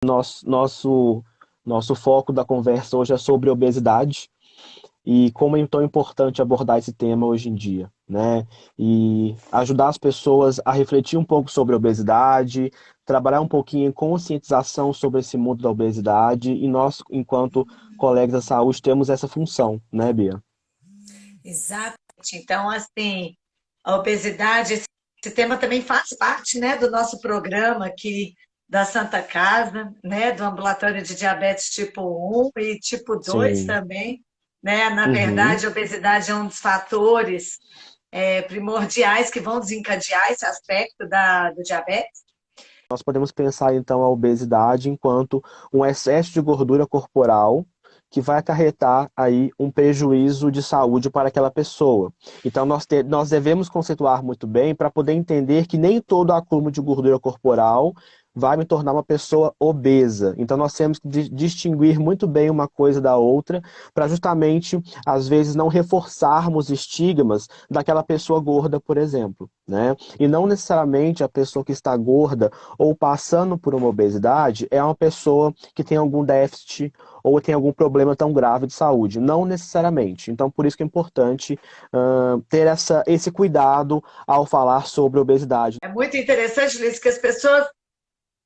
Nosso, nosso foco da conversa hoje é sobre obesidade e como é tão importante abordar esse tema hoje em dia, né? E ajudar as pessoas a refletir um pouco sobre a obesidade, trabalhar um pouquinho em conscientização sobre esse mundo da obesidade, e nós, enquanto colegas da saúde, temos essa função, né, Bia? Exatamente. Então, assim, a obesidade, esse tema também faz parte, né, do nosso programa aqui da Santa Casa, né, do ambulatório de diabetes tipo 1 e tipo 2 Sim. também, né? Na Uhum. verdade, a obesidade é um dos fatores primordiais que vão desencadear esse aspecto do diabetes. Nós podemos pensar então a obesidade enquanto um excesso de gordura corporal que vai acarretar aí um prejuízo de saúde para aquela pessoa. Então nós devemos conceituar muito bem para poder entender que nem todo acúmulo de gordura corporal vai me tornar uma pessoa obesa. Então nós temos que distinguir muito bem uma coisa da outra para justamente, às vezes, não reforçarmos estigmas daquela pessoa gorda, por exemplo, né? E não necessariamente a pessoa que está gorda ou passando por uma obesidade é uma pessoa que tem algum déficit ou tem algum problema tão grave de saúde. Não necessariamente. Então, por isso que é importante ter esse cuidado ao falar sobre obesidade. É muito interessante, Luiz, que as pessoas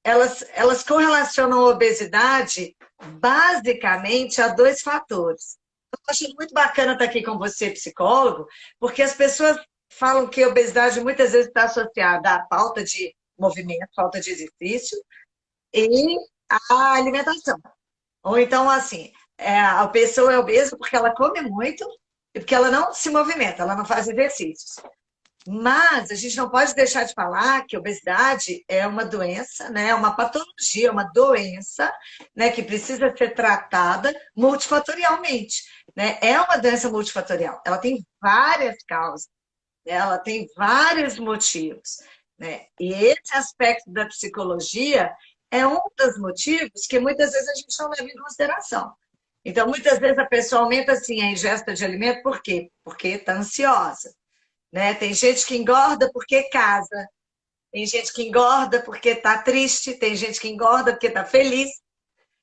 elas correlacionam a obesidade basicamente a dois fatores. Eu estou achando muito bacana estar aqui com você, psicólogo, porque as pessoas falam que a obesidade muitas vezes está associada à falta de movimento, falta de exercício e à alimentação. Ou então, assim, a pessoa é obesa porque ela come muito e porque ela não se movimenta, ela não faz exercícios. Mas a gente não pode deixar de falar que a obesidade é uma doença, né? Uma patologia, uma doença, né? Que precisa ser tratada multifatorialmente, né? É uma doença multifatorial. Ela tem várias causas, né? Ela tem vários motivos, né? E esse aspecto da psicologia é um dos motivos que muitas vezes a gente não leva em consideração. Então, muitas vezes a pessoa aumenta assim a ingesta de alimento, por quê? Porque está ansiosa, né? Tem gente que engorda porque casa, tem gente que engorda porque está triste, tem gente que engorda porque está feliz.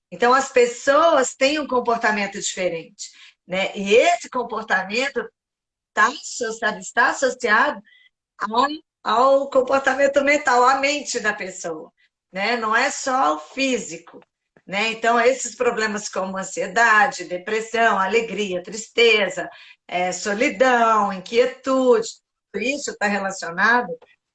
Então, as pessoas têm um comportamento diferente, né? E esse comportamento está associado ao comportamento mental, à mente da pessoa, né? Não é só o físico, né? Então, esses problemas como ansiedade, depressão, alegria, tristeza, solidão, inquietude, tudo isso está relacionado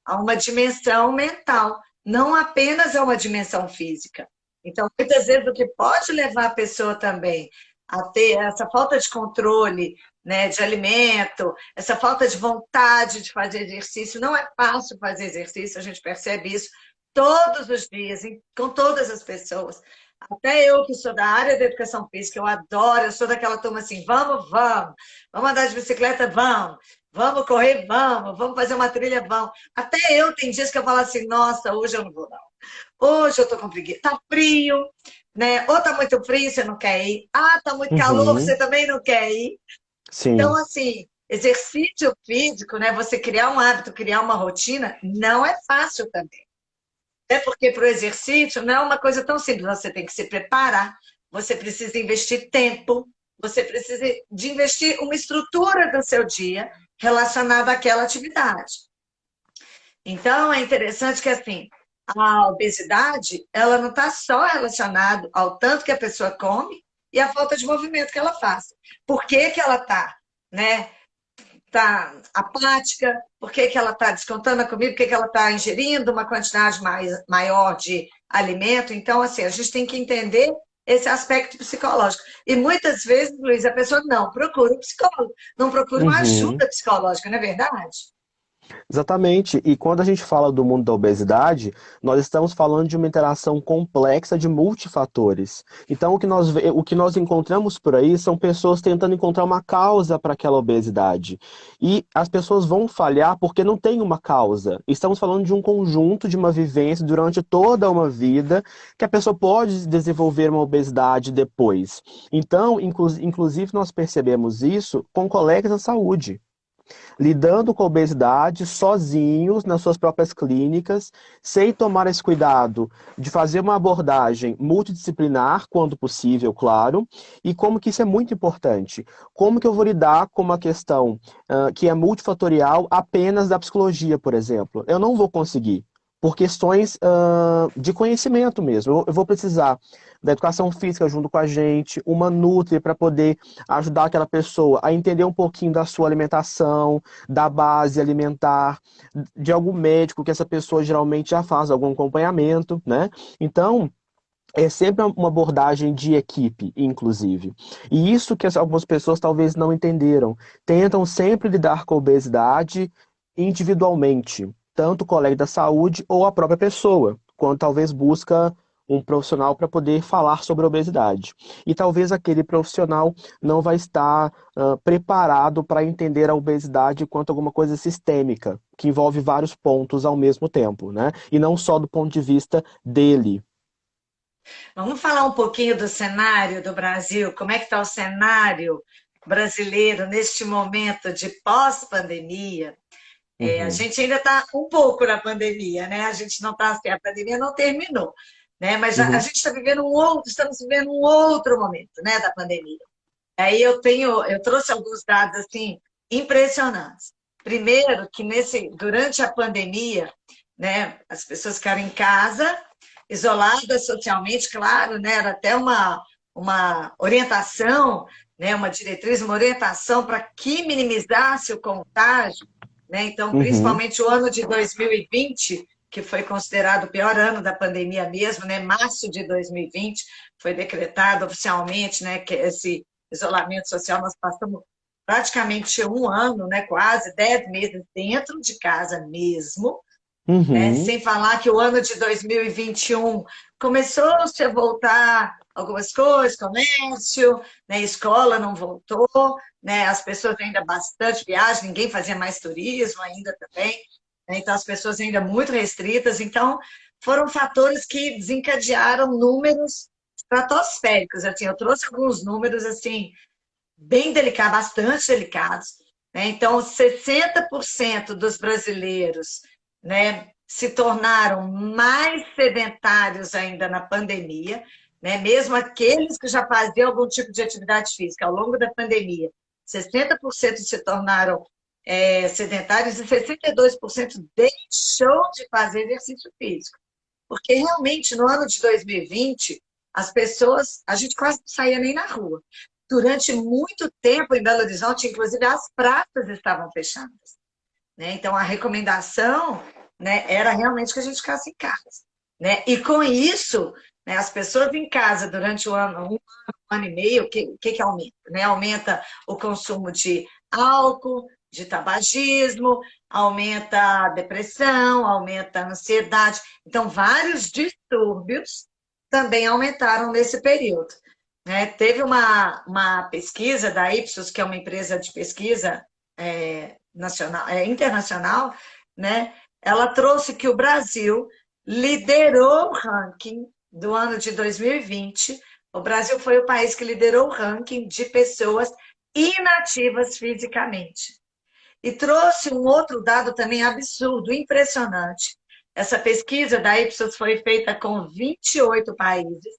a uma dimensão mental, não apenas a uma dimensão física. Então, muitas vezes, o que pode levar a pessoa também a ter essa falta de controle, né, de alimento, essa falta de vontade de fazer exercício. Não é fácil fazer exercício, a gente percebe isso todos os dias, com todas as pessoas. Até eu, que sou da área da educação física, eu adoro, eu sou daquela turma assim, vamos andar de bicicleta, vamos correr, vamos fazer uma trilha, vamos. Até eu, tem dias que eu falo assim, nossa, hoje eu não vou não. Hoje eu tô com preguiça. Tá frio, né? Ou tá muito frio, você não quer ir. Ah, tá muito calor, Uhum. você também não quer ir. Então, Sim. assim, exercício físico, né? Você criar um hábito, criar uma rotina, não é fácil também. Até porque para o exercício não é uma coisa tão simples. Você tem que se preparar, você precisa investir tempo, você precisa de investir uma estrutura do seu dia relacionada àquela atividade. Então, é interessante que, assim, a obesidade, ela não está só relacionada ao tanto que a pessoa come e à falta de movimento que ela faz. Por que que ela está, né? Tá apática, por que que ela está descontando a comida, por que que ela está ingerindo uma quantidade maior de alimento. Então, assim, a gente tem que entender esse aspecto psicológico. E muitas vezes, Luiz, a pessoa não procura um psicólogo, não procura uma Uhum. ajuda psicológica, não é verdade? Exatamente. E quando a gente fala do mundo da obesidade, nós estamos falando de uma interação complexa de multifatores. Então, o que nós encontramos por aí são pessoas tentando encontrar uma causa para aquela obesidade. E as pessoas vão falhar porque não tem uma causa. Estamos falando de um conjunto, de uma vivência durante toda uma vida, que a pessoa pode desenvolver uma obesidade depois. Então, inclusive, nós percebemos isso com colegas da saúde. lidando com a obesidade sozinhos nas suas próprias clínicas, sem tomar esse cuidado de fazer uma abordagem multidisciplinar, quando possível, claro, e como que isso é muito importante. Como que eu vou lidar com uma questão que é multifatorial apenas da psicologia, por exemplo? Eu não vou conseguir. Por questões de conhecimento mesmo. Eu vou precisar da educação física junto com a gente, uma nutri para poder ajudar aquela pessoa a entender um pouquinho da sua alimentação, da base alimentar, de algum médico que essa pessoa geralmente já faz algum acompanhamento, né? Então, é sempre uma abordagem de equipe, inclusive. E isso que algumas pessoas talvez não entenderam. Tentam sempre lidar com a obesidade individualmente, tanto o colega da saúde ou a própria pessoa, quando talvez busca um profissional para poder falar sobre a obesidade. E talvez aquele profissional não vai estar preparado para entender a obesidade quanto alguma coisa sistêmica, que envolve vários pontos ao mesmo tempo, né? E não só do ponto de vista dele. Vamos falar um pouquinho do cenário do Brasil, como é que está o cenário brasileiro neste momento de pós-pandemia? A Uhum, gente ainda está um pouco na pandemia, né? A gente não está assim, a pandemia não terminou, né? Mas a uhum, gente está vivendo estamos vivendo um outro momento, né, da pandemia. Aí eu trouxe alguns dados assim impressionantes. Primeiro, que durante a pandemia, né, as pessoas ficaram em casa, isoladas socialmente, claro, né? Era até uma orientação, né, uma diretriz, uma orientação para que minimizasse o contágio, né? Então, uhum, principalmente o ano de 2020, que foi considerado o pior ano da pandemia mesmo, né? Março de 2020 foi decretado oficialmente, né, que esse isolamento social nós passamos praticamente um ano, né, quase 10 meses dentro de casa mesmo, né? uhum, Sem falar que o ano de 2021 começou-se a voltar algumas coisas, comércio, né? Escola não voltou, né? As pessoas ainda bastante viagem, ninguém fazia mais turismo ainda também, né? Então as pessoas ainda muito restritas, então foram fatores que desencadearam números estratosféricos, assim, eu trouxe alguns números assim bem delicados, bastante delicados, né? Então 60% dos brasileiros, né, se tornaram mais sedentários ainda na pandemia, né? Mesmo aqueles que já faziam algum tipo de atividade física ao longo da pandemia, 60% se tornaram sedentários e 62% deixou de fazer exercício físico. Porque realmente no ano de 2020, as pessoas, a gente quase não saía nem na rua. Durante muito tempo em Belo Horizonte, inclusive as praças estavam fechadas, né? Então a recomendação, né, era realmente que a gente ficasse em casa, né? E com isso, né, as pessoas em casa durante um ano e meio, o que aumenta? Né? Aumenta o consumo de álcool, de tabagismo, aumenta a depressão, aumenta a ansiedade. Então, vários distúrbios também aumentaram nesse período, né? Teve uma pesquisa da Ipsos, que é uma empresa de pesquisa nacional, internacional, né? Ela trouxe que o Brasil liderou o ranking do ano de 2020. O Brasil foi o país que liderou o ranking de pessoas inativas fisicamente. E trouxe um outro dado também absurdo, impressionante. Essa pesquisa da Ipsos foi feita com 28 países.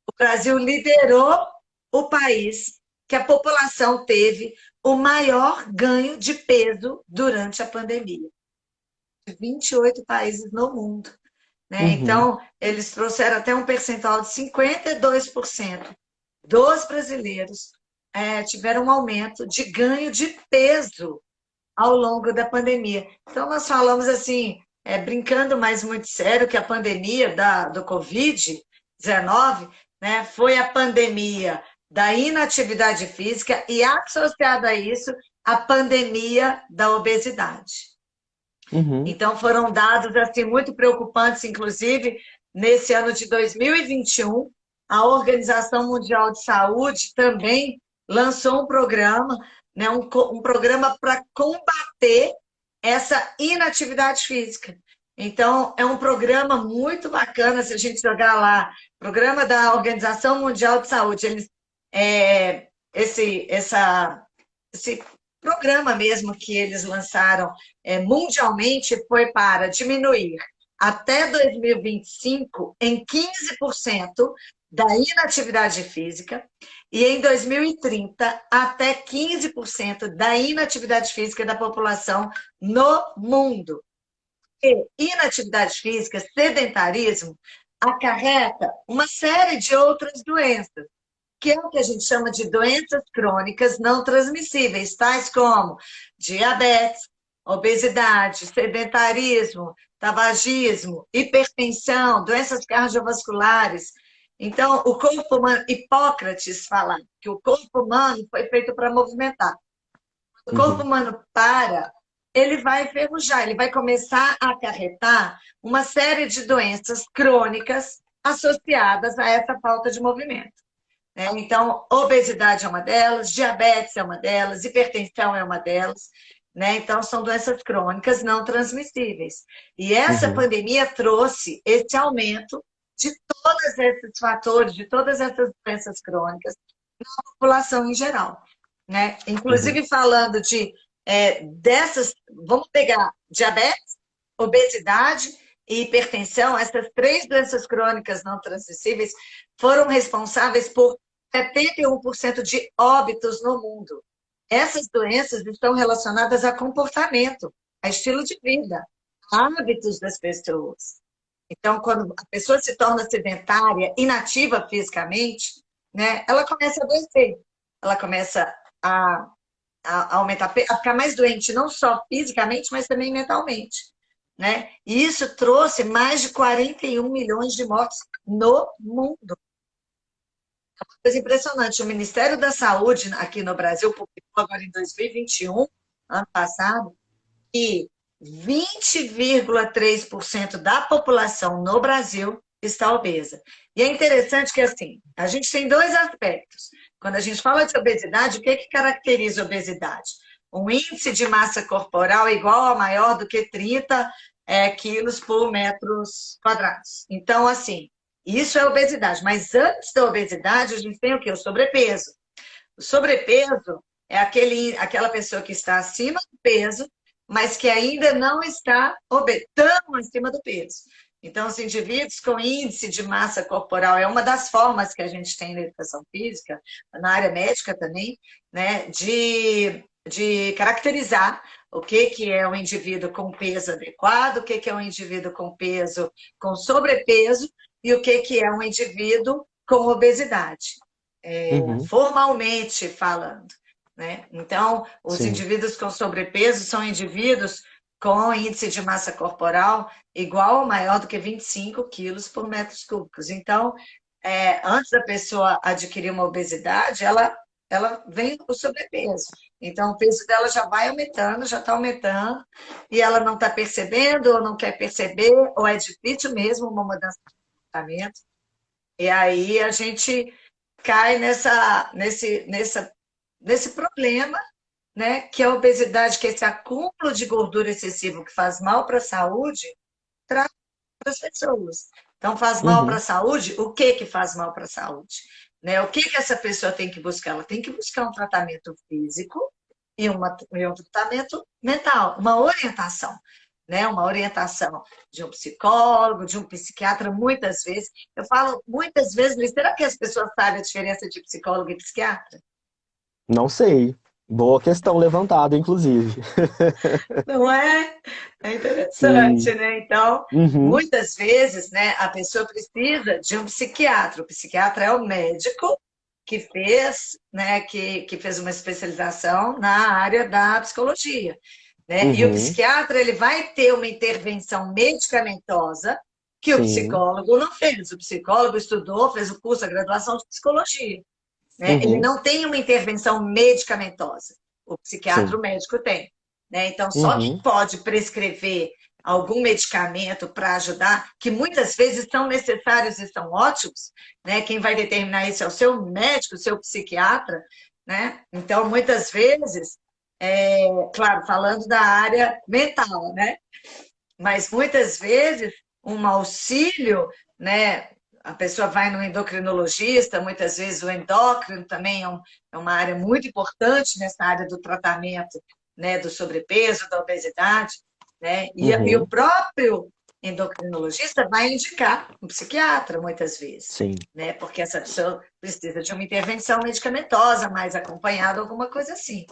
O Brasil liderou o país que a população teve o maior ganho de peso durante a pandemia. 28 países no mundo, né? uhum, Então, eles trouxeram até um percentual de 52% dos brasileiros tiveram um aumento de ganho de peso ao longo da pandemia. Então, nós falamos assim, brincando, mas muito sério, que a pandemia do Covid-19, né, foi a pandemia da inatividade física e, associada a isso, a pandemia da obesidade. uhum, Então, foram dados assim, muito preocupantes, inclusive, nesse ano de 2021, a Organização Mundial de Saúde também lançou um programa, né, um programa para combater essa inatividade física. Então, é um programa muito bacana, se a gente jogar lá, programa da Organização Mundial de Saúde, eles, esse programa mesmo que eles lançaram mundialmente foi para diminuir até 2025 em 15% da inatividade física e em 2030 até 15% da inatividade física da população no mundo. E inatividade física, sedentarismo, acarreta uma série de outras doenças, que é o que a gente chama de doenças crônicas não transmissíveis, tais como diabetes, obesidade, sedentarismo, tabagismo, hipertensão, doenças cardiovasculares. Então, o corpo humano, Hipócrates fala que o corpo humano foi feito para movimentar. O corpo humano para, ele vai enferrujar, ele vai começar a acarretar uma série de doenças crônicas associadas a essa falta de movimento. Então, obesidade é uma delas, diabetes é uma delas, hipertensão é uma delas. Então, são doenças crônicas não transmissíveis. E essa pandemia trouxe esse aumento de todos esses fatores, de todas essas doenças crônicas na população em geral. Inclusive, falando dessas, vamos pegar diabetes, obesidade e hipertensão, essas 3 doenças crônicas não transmissíveis foram responsáveis por 71% de óbitos no mundo. Essas doenças estão relacionadas a comportamento, a estilo de vida, a hábitos das pessoas. Então, quando a pessoa se torna sedentária, inativa fisicamente, ela começa a adoecer, ela começa a aumentar, a ficar mais doente, não só fisicamente, mas também mentalmente. E isso trouxe mais de 41 milhões de mortes no mundo. É uma coisa impressionante. O Ministério da Saúde aqui no Brasil publicou agora em 2021, ano passado, que 20,3% da população no Brasil está obesa. E é interessante que, assim, a gente tem 2 aspectos. Quando a gente fala de obesidade, o que caracteriza a obesidade? Um índice de massa corporal igual ou maior do que 30 quilos por metros quadrados. Então, assim, isso é obesidade. Mas antes da obesidade, a gente tem o quê? O sobrepeso. O sobrepeso é aquela pessoa que está acima do peso, mas que ainda não está tão acima do peso. Então, os indivíduos com índice de massa corporal é uma das formas que a gente tem na educação física, na área médica também, de caracterizar o que é um indivíduo com peso adequado, o que é um indivíduo com peso com sobrepeso e o que é um indivíduo com obesidade, formalmente falando. Então, os indivíduos com sobrepeso são indivíduos com índice de massa corporal igual ou maior do que 25 quilos por metros cúbicos. Então, antes da pessoa adquirir uma obesidade, ela vem o sobrepeso. Então, o peso dela já vai aumentando, já está aumentando, e ela não está percebendo, ou não quer perceber, ou é difícil mesmo uma mudança de comportamento. E aí a gente cai nesse problema, que a obesidade, que é esse acúmulo de gordura excessivo que faz mal para a saúde, traz para as pessoas. Então, faz mal para a saúde? O que faz mal para a saúde? O que essa pessoa tem que buscar? Ela tem que buscar um tratamento físico e um tratamento mental, uma orientação. Uma orientação de um psicólogo, de um psiquiatra, muitas vezes. Eu falo muitas vezes, mas será que as pessoas sabem a diferença de psicólogo e psiquiatra? Não sei. Boa questão levantada, inclusive. Não é? É interessante, Sim. Então, Uhum. muitas vezes, a pessoa precisa de um psiquiatra. O psiquiatra é o médico que fez, que fez uma especialização na área da psicologia. E o Uhum. psiquiatra, ele vai ter uma intervenção medicamentosa que o Sim. psicólogo não fez. O psicólogo estudou, fez o curso, a graduação de psicologia. Ele Uhum. não tem uma intervenção medicamentosa. O psiquiatra, Sim. o médico tem. Então, só que Uhum. pode prescrever algum medicamento para ajudar, que muitas vezes são necessários e são ótimos. Quem vai determinar isso é o seu médico, o seu psiquiatra. Então, muitas vezes, claro, falando da área mental, mas muitas vezes um auxílio, a pessoa vai no endocrinologista, muitas vezes o endócrino também é uma área muito importante nessa área do tratamento, né, do sobrepeso, da obesidade, né? E o Uhum, próprio endocrinologista vai indicar um psiquiatra, muitas vezes, sim. né? Porque essa pessoa precisa de uma intervenção medicamentosa, mais acompanhada, alguma coisa assim.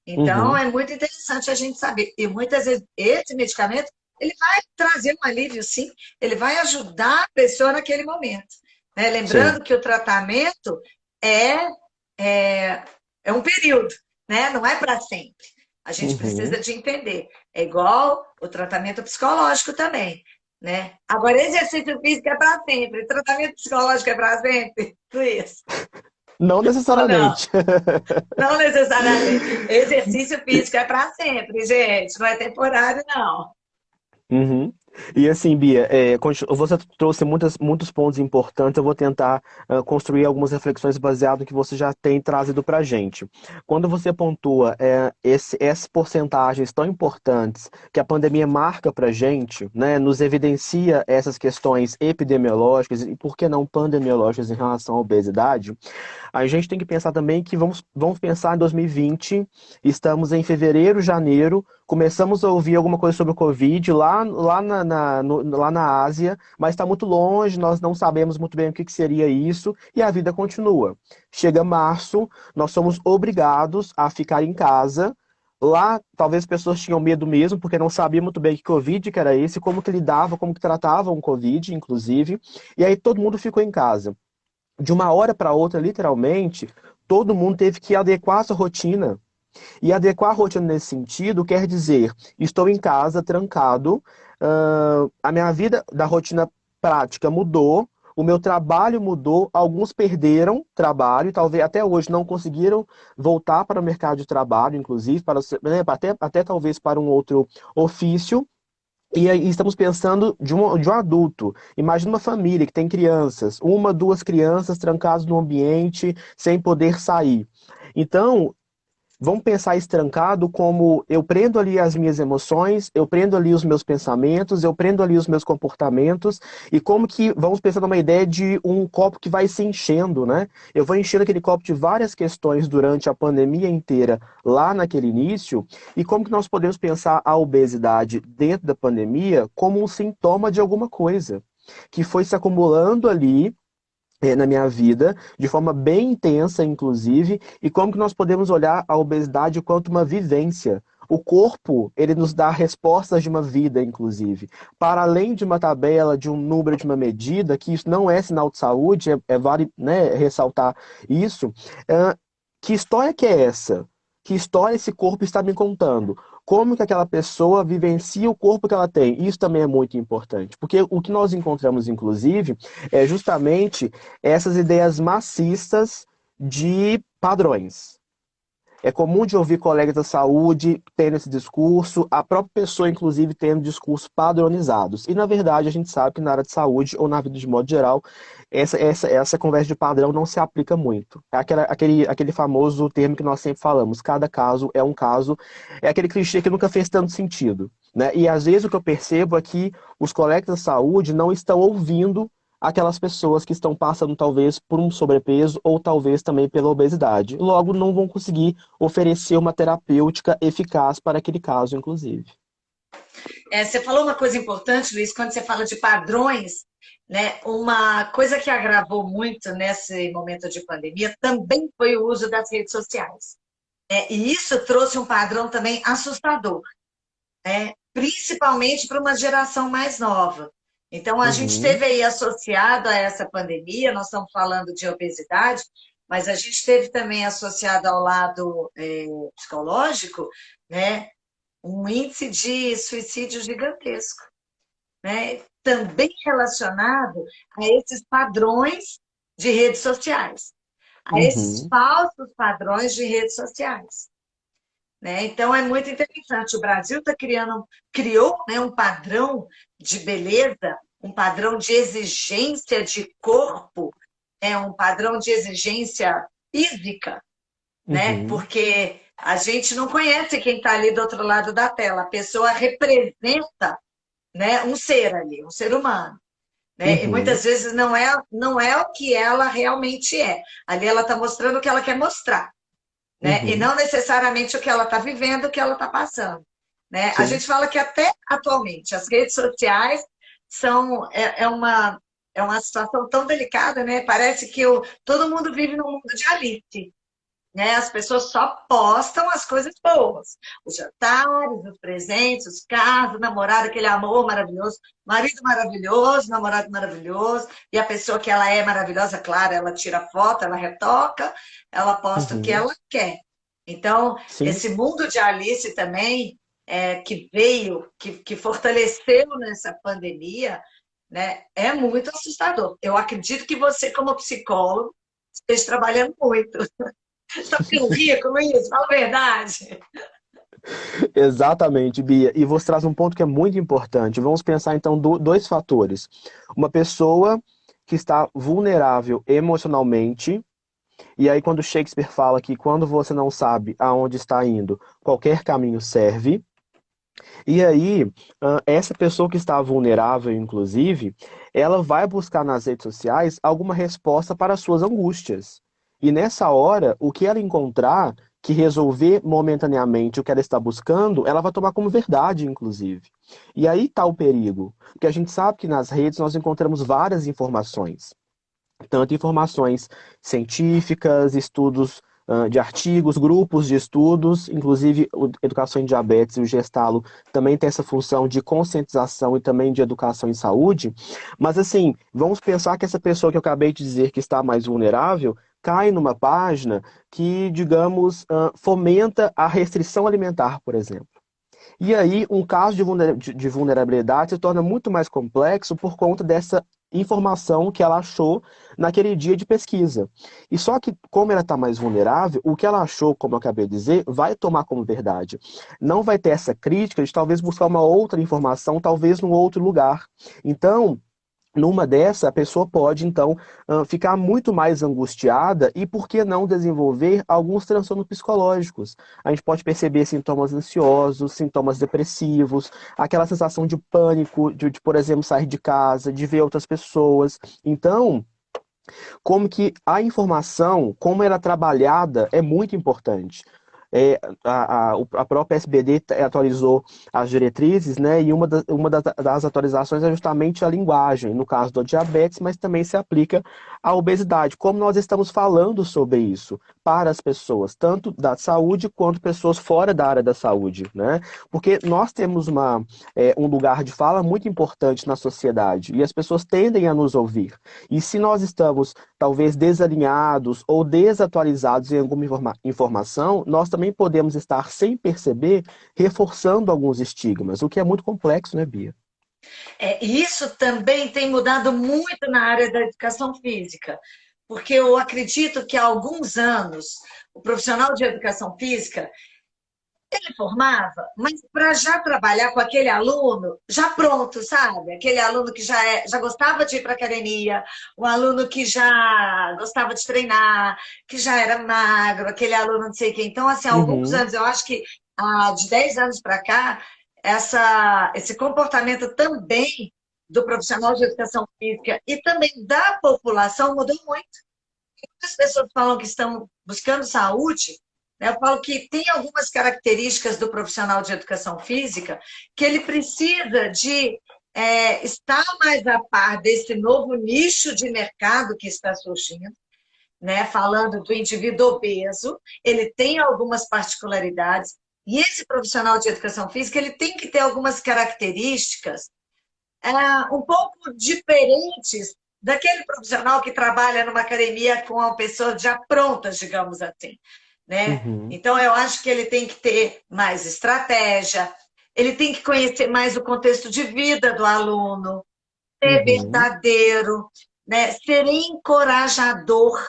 Então, Uhum, é muito interessante a gente saber. E muitas vezes esse medicamento ele vai trazer um alívio, sim, ele vai ajudar a pessoa naquele momento. Né? sim. Lembrando que o tratamento é, é, é um período, né? Não é para sempre. A gente Uhum. precisa de entender. É igual o tratamento psicológico também. Né? Agora, exercício físico é para sempre, tratamento psicológico é para sempre, tudo isso. Não Ou não? necessariamente. Não necessariamente. Exercício físico é para sempre, gente, não é temporário, não. Uhum. E assim, Bia, você trouxe muitos pontos importantes. Eu vou tentar construir algumas reflexões baseadas no que você já tem trazido para a gente. Quando você pontua essas porcentagens tão importantes que a pandemia marca para a gente, né, nos evidencia essas questões epidemiológicas e, por que não, pandemiológicas em relação à obesidade, a gente tem que pensar também que vamos pensar em 2020, estamos em fevereiro, janeiro, começamos a ouvir alguma coisa sobre o Covid lá na Ásia, mas está muito longe, nós não sabemos muito bem o que seria isso, e a vida continua. Chega março, nós somos obrigados a ficar em casa. Lá, talvez as pessoas tinham medo mesmo, porque não sabiam muito bem que Covid que era esse, como que lidava, como que tratava um Covid, inclusive. E aí todo mundo ficou em casa. De uma hora para outra, literalmente, todo mundo teve que adequar a sua rotina. E adequar a rotina nesse sentido quer dizer, estou em casa, trancado, a minha vida da rotina prática mudou, o meu trabalho mudou, alguns perderam trabalho, talvez até hoje não conseguiram voltar para o mercado de trabalho, inclusive, né, até talvez para um outro ofício. E aí estamos pensando de um adulto. Imagina uma família que tem crianças, uma, duas crianças trancadas no ambiente, sem poder sair. Então, vamos pensar esse trancado como eu prendo ali as minhas emoções, eu prendo ali os meus pensamentos, eu prendo ali os meus comportamentos, e como que vamos pensar numa ideia de um copo que vai se enchendo, né? Eu vou enchendo aquele copo de várias questões durante a pandemia inteira, lá naquele início, e como que nós podemos pensar a obesidade dentro da pandemia como um sintoma de alguma coisa que foi se acumulando ali na minha vida, de forma bem intensa, inclusive, e como que nós podemos olhar a obesidade quanto uma vivência. O corpo, ele nos dá respostas de uma vida, inclusive. Para além de uma tabela, de um número, de uma medida, que isso não é sinal de saúde, vale, né, ressaltar isso. ah, que história que é essa? Que história esse corpo está me contando? Como que aquela pessoa vivencia o corpo que ela tem? Isso também é muito importante, porque o que nós encontramos, inclusive, é justamente essas ideias marxistas de padrões. É comum de ouvir colegas da saúde tendo esse discurso, a própria pessoa, inclusive, tendo discursos padronizados. E, na verdade, a gente sabe que na área de saúde ou na vida de modo geral, essa conversa de padrão não se aplica muito. É aquele famoso termo que nós sempre falamos, cada caso é um caso, é aquele clichê que nunca fez tanto sentido. Né? E, às vezes, o que eu percebo é que os colegas da saúde não estão ouvindo aquelas pessoas que estão passando talvez por um sobrepeso ou talvez também pela obesidade. Logo, não vão conseguir oferecer uma terapêutica eficaz para aquele caso, inclusive. Você falou uma coisa importante, Luiz, quando você fala de padrões, né? Uma coisa que agravou muito nesse momento de pandemia também foi o uso das redes sociais. E isso trouxe um padrão também assustador, né? Principalmente para uma geração mais nova. Então, a gente Uhum, teve aí associado a essa pandemia, nós estamos falando de obesidade, mas a gente teve também associado ao lado psicológico, né? Um índice de suicídio gigantesco, né? Também relacionado a esses padrões de redes sociais, a esses uhum, falsos padrões de redes sociais. Né? Então é muito interessante. O Brasil criou, né, um padrão de beleza, um padrão de exigência de corpo, um padrão de exigência física, né? uhum, Porque a gente não conhece quem está ali do outro lado da tela. A pessoa representa, né, um ser ali, um ser humano. né? E Uhum, muitas vezes não é o que ela realmente é. Ali ela está mostrando o que ela quer mostrar, né? E uhum, não necessariamente o que ela está vivendo, o que ela está passando, né? A sim. gente fala que até atualmente as redes sociais é uma situação tão delicada, né? Parece que todo mundo vive num mundo de Alice, né? As pessoas só postam as coisas boas, os jantares, os presentes, os carros, o namorado, aquele amor maravilhoso, marido maravilhoso, namorado maravilhoso, e a pessoa que ela é maravilhosa, claro, ela tira foto, ela retoca, ela posta o que Uhum, ela quer. Então, sim. esse mundo de Alice também, que veio, que fortaleceu nessa pandemia, né, é muito assustador. Eu acredito que você, como psicólogo, esteja trabalhando muito. Tá ficando rico com isso? Fala a verdade. Exatamente, Bia. E você traz um ponto que é muito importante. Vamos pensar então dois fatores. Uma pessoa que está vulnerável emocionalmente, e aí quando Shakespeare fala que quando você não sabe aonde está indo, qualquer caminho serve. E aí, essa pessoa que está vulnerável, inclusive, ela vai buscar nas redes sociais alguma resposta para as suas angústias. E nessa hora, o que ela encontrar que resolver momentaneamente o que ela está buscando, ela vai tomar como verdade, inclusive. E aí está o perigo, porque a gente sabe que nas redes nós encontramos várias informações tanto informações científicas, estudos de artigos, grupos de estudos, inclusive o Educação em Diabetes e o Gestalo também tem essa função de conscientização e também de educação em saúde. Mas assim, vamos pensar que essa pessoa que eu acabei de dizer que está mais vulnerável cai numa página que, digamos, fomenta a restrição alimentar, por exemplo. E aí, um caso de vulnerabilidade se torna muito mais complexo por conta dessa informação que ela achou naquele dia de pesquisa. E só que, como ela está mais vulnerável, o que ela achou, como eu acabei de dizer, vai tomar como verdade. Não vai ter essa crítica de talvez buscar uma outra informação, talvez num outro lugar. Então, numa dessa, a pessoa pode, então, ficar muito mais angustiada e, por que não, desenvolver alguns transtornos psicológicos. A gente pode perceber sintomas ansiosos, sintomas depressivos, aquela sensação de pânico, por exemplo, sair de casa, de ver outras pessoas. Então, como que a informação, como ela é trabalhada, é muito importante. A própria SBD atualizou as diretrizes, né? E uma das atualizações é justamente a linguagem, no caso do diabetes, mas também se aplica à obesidade. Como nós estamos falando sobre isso para as pessoas, tanto da saúde quanto pessoas fora da área da saúde, né? Porque nós temos um lugar de fala muito importante na sociedade e as pessoas tendem a nos ouvir. E se nós estamos talvez desalinhados ou desatualizados em alguma informação, nós também podemos estar, sem perceber, reforçando alguns estigmas, o que é muito complexo, né, Bia? E isso também tem mudado muito na área da educação física, porque eu acredito que há alguns anos o profissional de educação física ele formava, mas para já trabalhar com aquele aluno já pronto, sabe? Aquele aluno que já gostava de ir para a academia, um aluno que já gostava de treinar, que já era magro, aquele aluno não sei o quê. Então, assim, há alguns Uhum, anos, eu acho que de 10 anos para cá, esse comportamento também do profissional de educação física e também da população mudou muito. As pessoas falam que estão buscando saúde, né? Eu falo que tem algumas características do profissional de educação física que ele precisa de estar mais a par desse novo nicho de mercado que está surgindo, né? Falando do indivíduo obeso, ele tem algumas particularidades, e esse profissional de educação física ele tem que ter algumas características um pouco diferentes daquele profissional que trabalha numa academia com pessoas já prontas, digamos assim, né? uhum, Então, eu acho que ele tem que ter mais estratégia, ele tem que conhecer mais o contexto de vida do aluno, ser uhum, verdadeiro, né? Ser encorajador,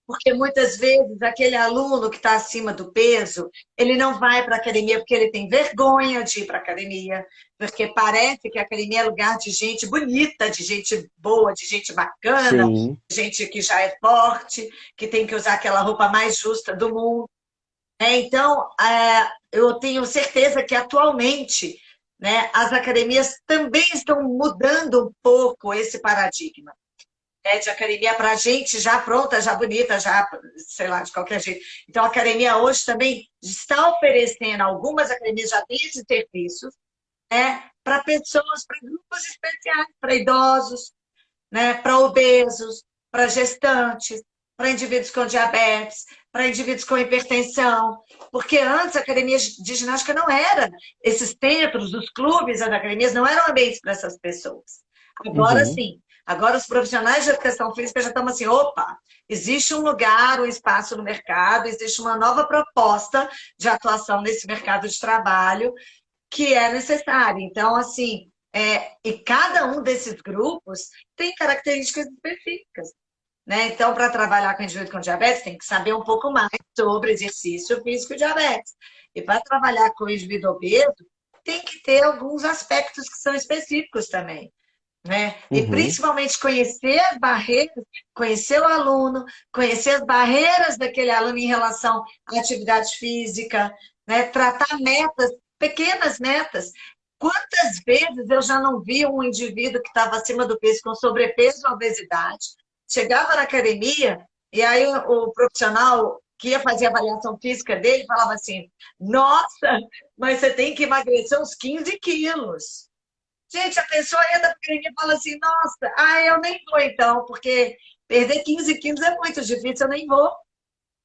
porque muitas vezes aquele aluno que está acima do peso, ele não vai para a academia porque ele tem vergonha de ir para a academia, porque parece que a academia é lugar de gente bonita, de gente boa, de gente bacana, sim, gente que já é forte, que tem que usar aquela roupa mais justa do mundo. Então, eu tenho certeza que atualmente né, as academias também estão mudando um pouco esse paradigma, né, de academia para gente já pronta, já bonita, já, sei lá, de qualquer jeito. Então, a academia hoje também está oferecendo, algumas academias já têm esses serviços, né, para pessoas, para grupos especiais, para idosos, né, para obesos, para gestantes, para indivíduos com diabetes, para indivíduos com hipertensão, porque antes a academia de ginástica não era, esses centros, os clubes das academias não eram ambientes para essas pessoas. Agora Uhum, sim, agora os profissionais de educação física já estão assim, opa, existe um lugar, um espaço no mercado, existe uma nova proposta de atuação nesse mercado de trabalho que é necessária. Então, assim, e cada um desses grupos tem características específicas, né? Então, para trabalhar com indivíduo com diabetes, tem que saber um pouco mais sobre exercício físico e diabetes. E para trabalhar com o indivíduo obeso, tem que ter alguns aspectos que são específicos também, né? E uhum, principalmente conhecer as barreiras, conhecer o aluno, conhecer as barreiras daquele aluno em relação à atividade física, né? Tratar metas, pequenas metas. Quantas vezes eu já não vi um indivíduo que estava acima do peso, com sobrepeso ou obesidade, chegava na academia e aí o profissional que ia fazer a avaliação física dele falava assim: Nossa, mas você tem que emagrecer uns 15 quilos. Gente, a pessoa entra para academia e fala assim: Nossa, eu nem vou então, porque perder 15 quilos é muito difícil, eu nem vou.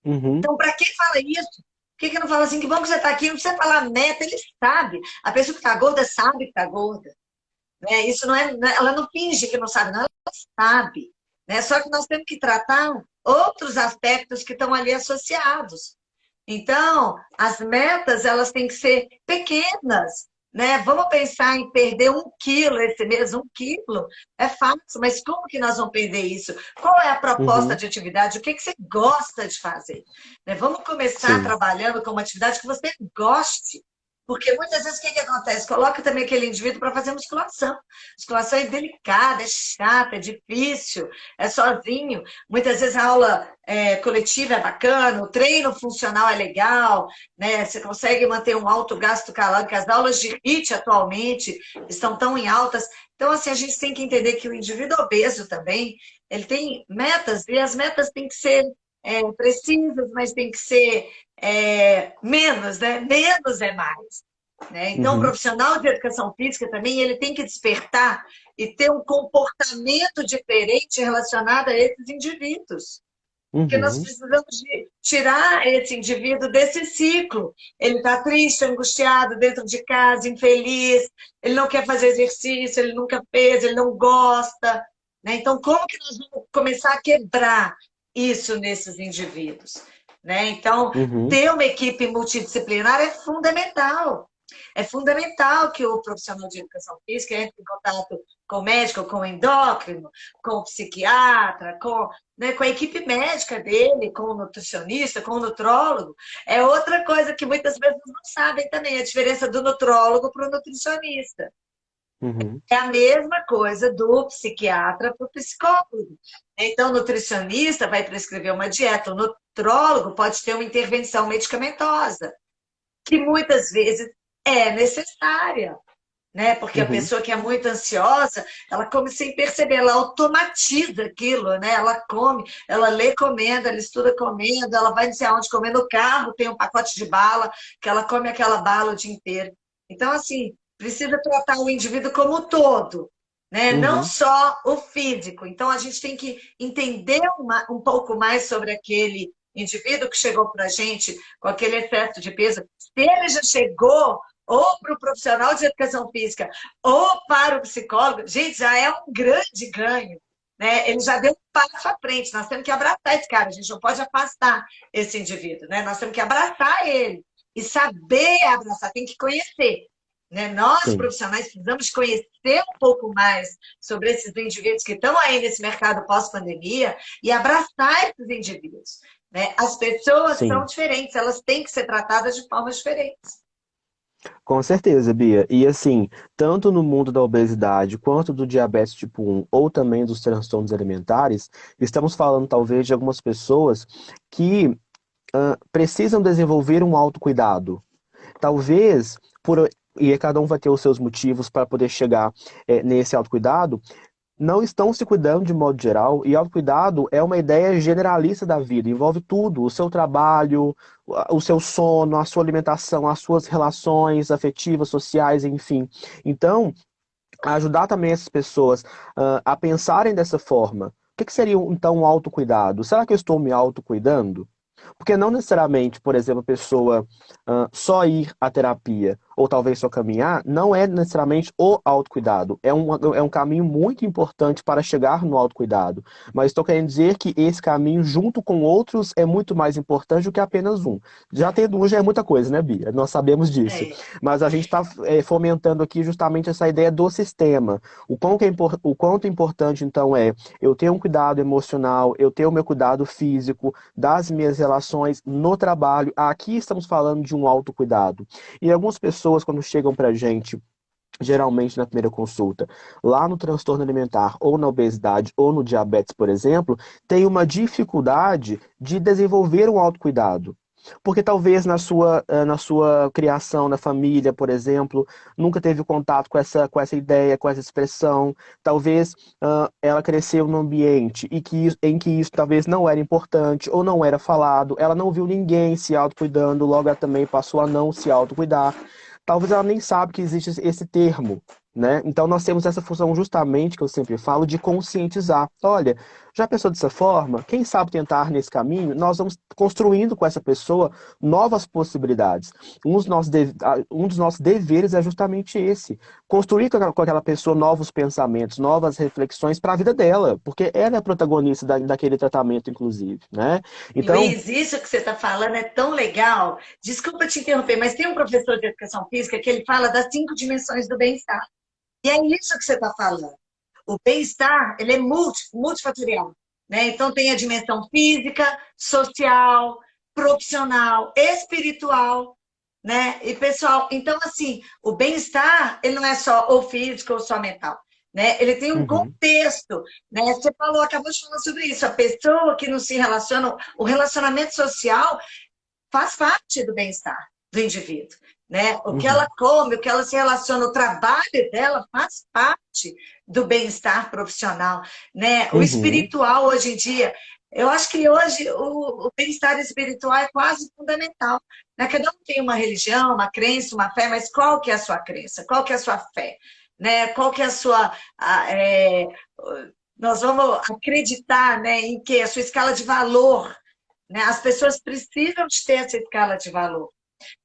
uhum, Então, para que fala isso? Por que não fala assim, que bom que você está aqui, não precisa falar meta, ele sabe. A pessoa que está gorda sabe que está gorda. Né? Isso não é, ela não finge que não sabe, não, ela sabe. Né? Só que nós temos que tratar outros aspectos que estão ali associados. Então, as metas elas têm que ser pequenas, né? Vamos pensar em perder 1 quilo esse mês, 1 quilo é fácil, mas como que nós vamos perder isso? Qual é a proposta uhum, de atividade? O que que você gosta de fazer? Né? Vamos começar sim, trabalhando com uma atividade que você goste. Porque muitas vezes o que, que acontece? Coloca também aquele indivíduo para fazer musculação. Musculação é delicada, é chata, é difícil, é sozinho. Muitas vezes a aula coletiva é bacana, o treino funcional é legal, né? Você consegue manter um alto gasto calórico, as aulas de HIIT atualmente estão tão em altas. Então, assim, a gente tem que entender que o indivíduo obeso também, ele tem metas, e as metas têm que ser precisas, mas tem que ser menos, né? Menos é mais. Né? Então, o uhum, profissional de educação física também ele tem que despertar e ter um comportamento diferente relacionado a esses indivíduos. Porque nós uhum, precisamos de tirar esse indivíduo desse ciclo. Ele está triste, angustiado, dentro de casa, infeliz, ele não quer fazer exercício, ele nunca fez, ele não gosta. Né? Então, como que nós vamos começar a quebrar isso nesses indivíduos? Né? Então, uhum, ter uma equipe multidisciplinar é fundamental. É fundamental que o profissional de educação física entre em contato com o médico, com o endócrino, com o psiquiatra, com a equipe médica dele, com o nutricionista, com o nutrólogo. É outra coisa que muitas vezes não sabem também, a diferença do nutrólogo para o nutricionista. uhum, É a mesma coisa do psiquiatra para o psicólogo. Então, o nutricionista vai prescrever uma dieta, o nutrólogo pode ter uma intervenção medicamentosa, que muitas vezes é necessária, né? Porque a uhum, pessoa que é muito ansiosa, ela come sem perceber, ela automatiza aquilo, né? Ela come, ela lê comendo, ela estuda comendo, ela vai não sei aonde comer no carro, tem um pacote de bala, que ela come aquela bala o dia inteiro. Então, assim, precisa tratar o indivíduo como um todo, né? Não uhum, só o físico. Então, a gente tem que entender um pouco mais sobre aquele indivíduo que chegou para a gente com aquele excesso de peso. Se ele já chegou ou para o profissional de educação física, ou para o psicólogo, gente, já é um grande ganho. Né? Ele já deu um passo à frente. Nós temos que abraçar esse cara, a gente não pode afastar esse indivíduo. Né? Nós temos que abraçar ele e saber abraçar, tem que conhecer. Né? Nós, sim, profissionais, precisamos conhecer um pouco mais sobre esses indivíduos que estão aí nesse mercado pós-pandemia e abraçar esses indivíduos. Né? As pessoas são sim. diferentes, elas têm que ser tratadas de formas diferentes. Com certeza, Bia. E assim, tanto no mundo da obesidade quanto do diabetes tipo 1 ou também dos transtornos alimentares, estamos falando talvez de algumas pessoas que precisam desenvolver um autocuidado. Talvez por e aí cada um vai ter os seus motivos para poder chegar nesse autocuidado, não estão se cuidando de modo geral, e autocuidado é uma ideia generalista da vida, envolve tudo, o seu trabalho, o seu sono, a sua alimentação, as suas relações afetivas, sociais, enfim. Então, ajudar também essas pessoas a pensarem dessa forma. O que que seria então um autocuidado? Será que eu estou me autocuidando? Porque não necessariamente, por exemplo, a pessoa só ir à terapia ou talvez só caminhar, não é necessariamente o autocuidado. É um caminho muito importante para chegar no autocuidado. Mas estou querendo dizer que esse caminho, junto com outros, é muito mais importante do que apenas um. Já tendo um já é muita coisa, né, Bia? Nós sabemos disso. É. Mas a gente está fomentando aqui justamente essa ideia do sistema. O quanto importante, então, é eu ter um cuidado emocional, eu ter o meu cuidado físico, das minhas relações no trabalho. Aqui estamos falando de um autocuidado. E algumas pessoas, quando chegam para a gente, geralmente na primeira consulta, lá no transtorno alimentar, ou na obesidade, ou no diabetes, por exemplo, tem uma dificuldade de desenvolver um autocuidado. Porque talvez na sua criação, na família, por exemplo, nunca teve contato com essa ideia, com essa expressão. Talvez ela cresceu num ambiente em que isso talvez não era importante ou não era falado. Ela não viu ninguém se autocuidando, logo ela também passou a não se autocuidar. Talvez ela nem sabe que existe esse termo, né? Então nós temos essa função justamente, que eu sempre falo, de conscientizar. Olha, já pensou dessa forma? Quem sabe tentar nesse caminho? Nós vamos construindo com essa pessoa novas possibilidades. Um dos nossos deveres é justamente esse. Construir com aquela pessoa novos pensamentos, novas reflexões para a vida dela, porque ela é a protagonista daquele tratamento, inclusive, né? Então, Luiz, isso que você está falando é tão legal. Desculpa te interromper, mas tem um professor de educação física que ele fala das 5 dimensões do bem-estar. E é isso que você está falando. O bem-estar, ele é multifatorial, né? Então tem a dimensão física, social, profissional, espiritual, né? E pessoal, então assim, o bem-estar, ele não é só ou físico ou só mental, né? Ele tem um uhum, contexto, né? Você falou, acabou de falar sobre isso. A pessoa que não se relaciona, o relacionamento social faz parte do bem-estar do indivíduo, né? O que ela uhum, come, o que ela se relaciona, o trabalho dela faz parte do bem-estar profissional, né? O uhum, espiritual hoje em dia, eu acho que hoje o bem-estar espiritual é quase fundamental, né? Cada um tem uma religião, uma crença, uma fé, mas qual que é a sua crença? Qual que é a sua fé? Né? Qual que é a sua... nós vamos acreditar, né, em que a sua escala de valor, né? As pessoas precisam de ter essa escala de valor.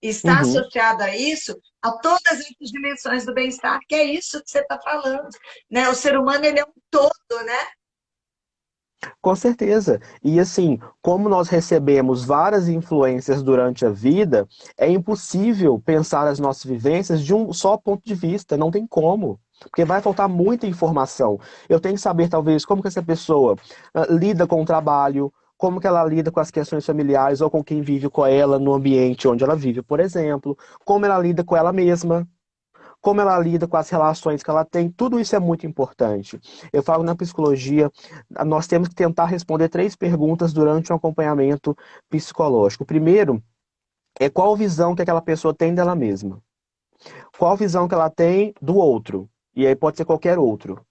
Está uhum. associado a isso, a todas as dimensões do bem-estar, que é isso que você está falando. Né? O ser humano ele é um todo, né? Com certeza. E assim, como nós recebemos várias influências durante a vida, é impossível pensar as nossas vivências de um só ponto de vista, não tem como. Porque vai faltar muita informação. Eu tenho que saber, talvez, como que essa pessoa lida com o trabalho, como que ela lida com as questões familiares ou com quem vive com ela no ambiente onde ela vive, por exemplo, como ela lida com ela mesma, como ela lida com as relações que ela tem, tudo isso é muito importante. Eu falo na psicologia, nós temos que tentar responder 3 perguntas durante um acompanhamento psicológico. O primeiro é qual visão que aquela pessoa tem dela mesma? Qual visão que ela tem do outro? E aí pode ser qualquer outro.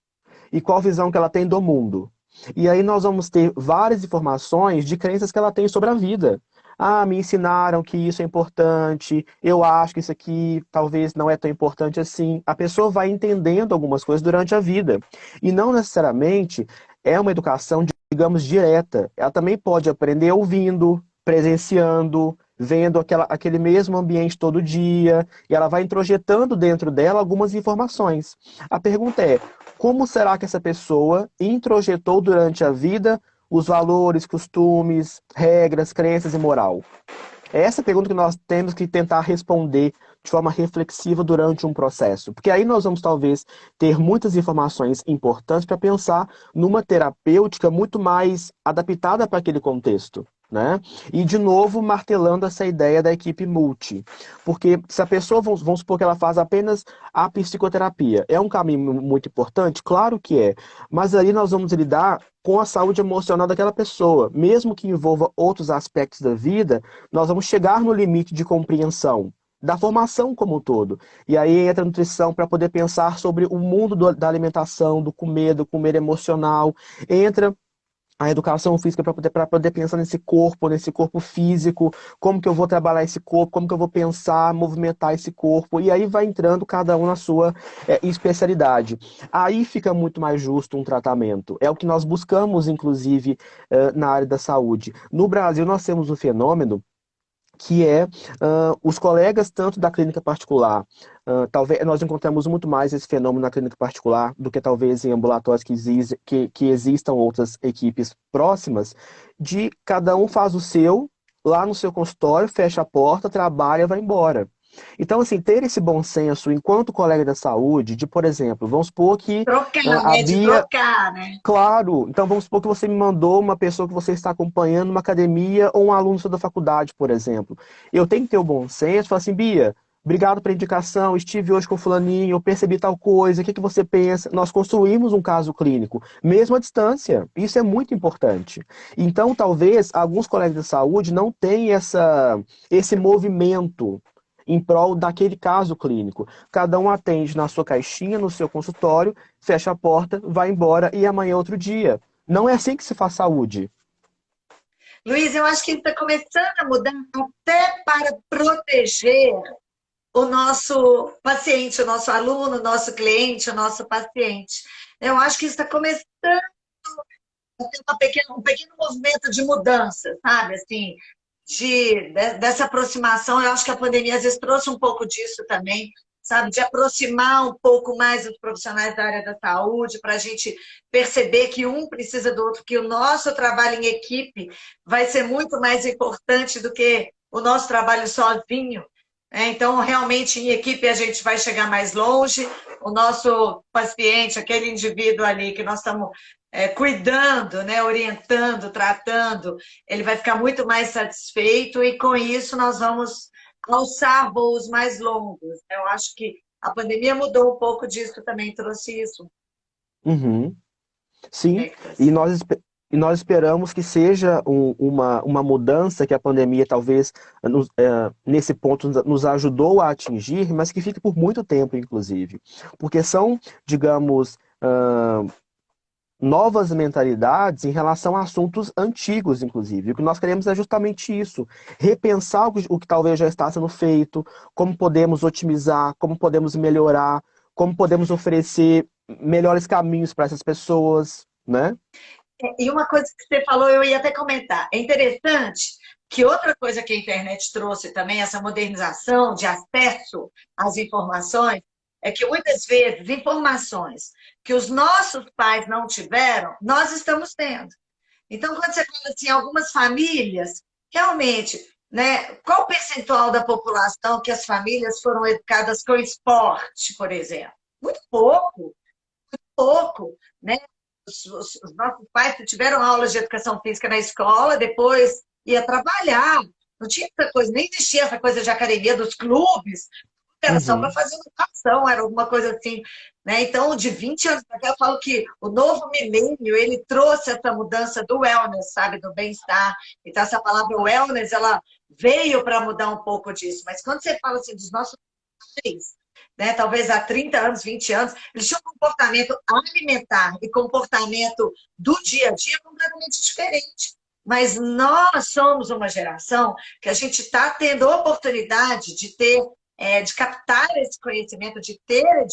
E qual visão que ela tem do mundo? E aí nós vamos ter várias informações de crenças que ela tem sobre a vida. Ah, me ensinaram que isso é importante, eu acho que isso aqui talvez não é tão importante assim. A pessoa vai entendendo algumas coisas durante a vida. E não necessariamente é uma educação, digamos, direta. Ela também pode aprender ouvindo, presenciando, vendo aquele mesmo ambiente todo dia, e ela vai introjetando dentro dela algumas informações. A pergunta é: como será que essa pessoa introjetou durante a vida os valores, costumes, regras, crenças e moral? É essa pergunta que nós temos que tentar responder de forma reflexiva durante um processo. Porque aí nós vamos, talvez, ter muitas informações importantes para pensar numa terapêutica muito mais adaptada para aquele contexto. Né? E, de novo, martelando essa ideia da equipe multi. Porque se a pessoa, vamos supor que ela faz apenas a psicoterapia, é um caminho muito importante? Claro que é. Mas ali nós vamos lidar com a saúde emocional daquela pessoa. Mesmo que envolva outros aspectos da vida, nós vamos chegar no limite de compreensão. da formação como um todo. E aí entra a nutrição para poder pensar sobre o mundo da alimentação, do comer emocional. Entra a educação física para poder pensar nesse corpo físico, como que eu vou trabalhar esse corpo, como que eu vou pensar, movimentar esse corpo, e aí vai entrando cada um na sua especialidade. Aí fica muito mais justo um tratamento. É o que nós buscamos, inclusive, na área da saúde. No Brasil, nós temos um fenômeno que é os colegas tanto da clínica particular, talvez nós encontramos muito mais esse fenômeno na clínica particular do que talvez em ambulatórios que existam outras equipes próximas, de cada um faz o seu, lá no seu consultório, fecha a porta, trabalha, vai embora. Então, assim, ter esse bom senso enquanto colega da saúde, de, por exemplo, vamos supor que Trocar, a né? De Bia. trocar, né? Claro, então vamos supor que você me mandou uma pessoa que você está acompanhando numa academia ou um aluno seu da faculdade, por exemplo. Eu tenho que ter o bom senso, falar assim, Bia, obrigado pela indicação, estive hoje com fulaninho, eu percebi tal coisa, o que que você pensa? Nós construímos um caso clínico, mesmo à distância. Isso é muito importante. Então, talvez alguns colegas de saúde não tenham esse movimento em prol daquele caso clínico. Cada um atende na sua caixinha, no seu consultório, fecha a porta, vai embora e amanhã é outro dia. Não é assim que se faz saúde. Luiz, eu acho que está começando a mudar até para proteger o nosso paciente, o nosso aluno, o nosso cliente, o nosso paciente. Eu acho que isso está começando a ter um pequeno movimento de mudança, sabe? Assim, dessa aproximação. Eu acho que a pandemia às vezes trouxe um pouco disso também, sabe? De aproximar um pouco mais os profissionais da área da saúde, para a gente perceber que um precisa do outro, que o nosso trabalho em equipe vai ser muito mais importante do que o nosso trabalho sozinho. Então, realmente, em equipe a gente vai chegar mais longe. O nosso paciente, aquele indivíduo ali que nós estamos cuidando, né, orientando, tratando, ele vai ficar muito mais satisfeito e com isso nós vamos alçar voos mais longos. Eu acho que a pandemia mudou um pouco disso também, trouxe isso. Uhum. Sim, e Aspectos. nós esperamos que seja uma mudança que a pandemia talvez nesse ponto nos ajudou a atingir, mas que fique por muito tempo, inclusive. Porque são, digamos, novas mentalidades em relação a assuntos antigos, inclusive. O que nós queremos é justamente isso: repensar o que talvez já está sendo feito, como podemos otimizar, como podemos melhorar, como podemos oferecer melhores caminhos para essas pessoas, né? E uma coisa que você falou, eu ia até comentar. É interessante que outra coisa que a internet trouxe também, essa modernização de acesso às informações, é que muitas vezes informações que os nossos pais não tiveram, nós estamos tendo. Então, quando você fala assim, algumas famílias, realmente, né, qual o percentual da população que as famílias foram educadas com esporte, por exemplo? Muito pouco, pouco, né? Os nossos pais tiveram aulas de educação física na escola, depois ia trabalhar. Não tinha essa coisa, nem existia essa coisa de academia dos clubes, era só para Uhum, fazer educação, era alguma coisa assim. Né? Então, de 20 anos para cá, eu falo que o novo milênio, ele trouxe essa mudança do wellness, sabe, do bem-estar. Então, essa palavra wellness, ela veio para mudar um pouco disso. Mas quando você fala assim dos nossos pais, né, talvez há 30 anos, 20 anos, eles tinham um comportamento alimentar e comportamento do dia a dia completamente diferente. Mas nós somos uma geração que a gente está tendo a oportunidade de ter, de captar esse conhecimento, de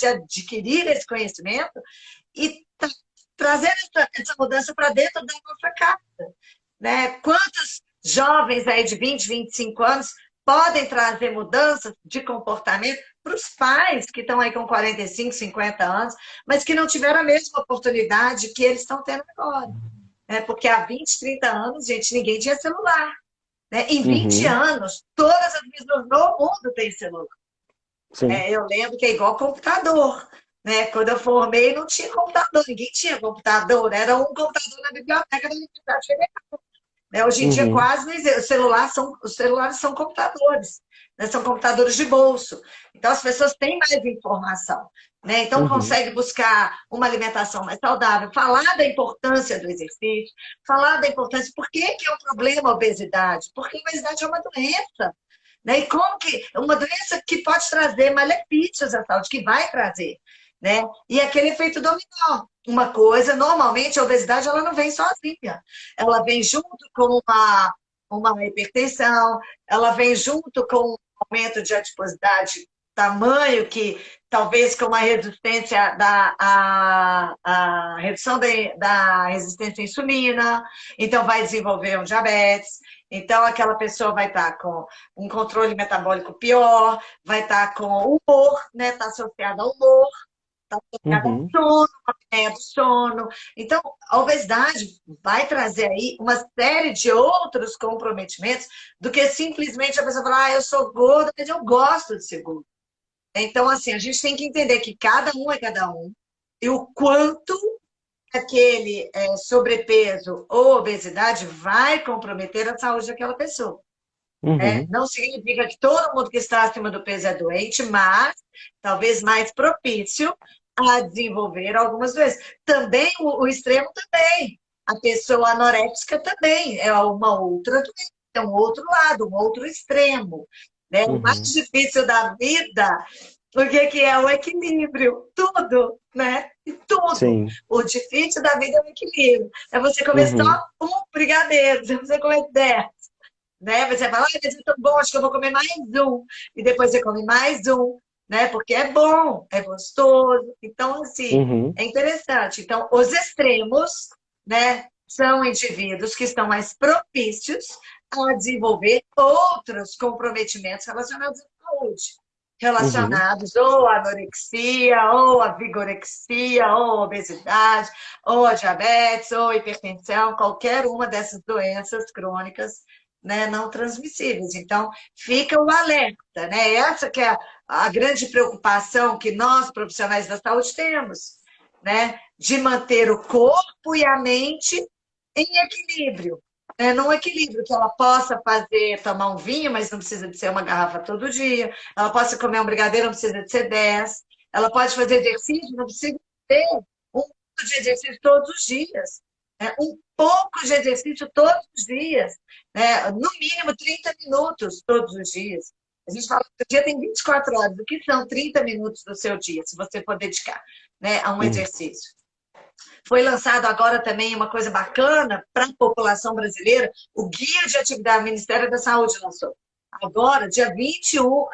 adquirir esse conhecimento e trazer essa mudança para dentro da nossa casa. Né? Quantos jovens aí de 20, 25 anos podem trazer mudanças de comportamento para os pais que estão aí com 45, 50 anos, mas que não tiveram a mesma oportunidade que eles estão tendo agora. Né? Porque há 20, 30 anos, gente, ninguém tinha celular. Né? Em 20 uhum, anos, todas as pessoas no mundo têm celular. sim, Eu lembro que é igual computador. Né? Quando eu formei, não tinha computador, ninguém tinha computador, era um computador na biblioteca da Universidade Federal. Né? Hoje em dia, uhum, quase não existe. Os celulares são computadores, né? São computadores de bolso. Então, as pessoas têm mais informação. Né? Então, uhum, consegue buscar uma alimentação mais saudável, falar da importância do exercício, falar da importância. Por que é um problema a obesidade? Porque a obesidade é uma doença. né? E como que uma doença que pode trazer malefícios à saúde, que vai trazer, né? E aquele efeito dominó. Uma coisa, normalmente a obesidade ela não vem sozinha. Ela vem junto com uma hipertensão, ela vem junto com um aumento de adiposidade tamanho que talvez com uma resistência a redução da resistência à insulina, então vai desenvolver um diabetes. Então, aquela pessoa vai estar com um controle metabólico pior, vai estar com humor, né? Está associada ao humor, está associada ao Uhum, sono, a apneia do sono. Então, a obesidade vai trazer aí uma série de outros comprometimentos do que simplesmente a pessoa falar, eu sou gorda, mas eu gosto de ser gorda. Então, assim, a gente tem que entender que cada um é cada um e o quanto aquele sobrepeso ou obesidade vai comprometer a saúde daquela pessoa. Né? uhum, Não significa que todo mundo que está acima do peso é doente, mas talvez mais propício a desenvolver algumas doenças. Também o extremo também. A pessoa anoréxica também é uma outra doença, é um outro lado, um outro extremo. Né? O mais uhum. difícil da vida, o que é o equilíbrio? Tudo, né? E tudo. Sim. O difícil da vida é o equilíbrio. É você comer só Uhum, um brigadeiro, se você comer 10, né? Você fala, ai, mas é tão bom, acho que eu vou comer mais um. E depois você come mais um, né? Porque é bom, é gostoso. Então, assim, uhum, é interessante. Então, os extremos, né, são indivíduos que estão mais propícios a desenvolver outros comprometimentos relacionados à saúde. uhum, Relacionados ou à anorexia, ou à vigorexia, ou à obesidade, ou a diabetes, ou à hipertensão, qualquer uma dessas doenças crônicas, né, não transmissíveis. Então, fica o alerta, né? Essa que é a grande preocupação que nós, profissionais da saúde, temos, né? De manter o corpo e a mente em equilíbrio. Né? Num equilíbrio que ela possa fazer, tomar um vinho, mas não precisa de ser uma garrafa todo dia. Ela possa comer um brigadeiro, não precisa de ser 10. Ela pode fazer exercício, não precisa ter um pouco de exercício todos os dias. Né? Um pouco de exercício todos os dias. Né? No mínimo 30 minutos todos os dias. A gente fala que o dia tem 24 horas. O que são 30 minutos do seu dia, se você for dedicar, né, a um uhum. exercício? Foi lançado agora também uma coisa bacana para a população brasileira, o Guia de Atividade, o Ministério da Saúde lançou. Agora, dia 21,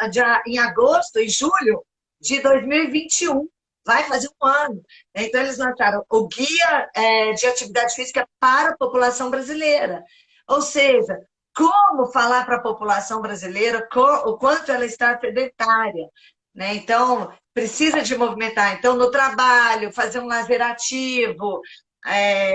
em agosto, em julho de 2021, vai fazer um ano. Então, eles lançaram o Guia de Atividade Física para a população brasileira. Ou seja, como falar para a população brasileira o quanto ela está sedentária. Né? Então, precisa de movimentar. Então, no trabalho, fazer um lazer ativo, é,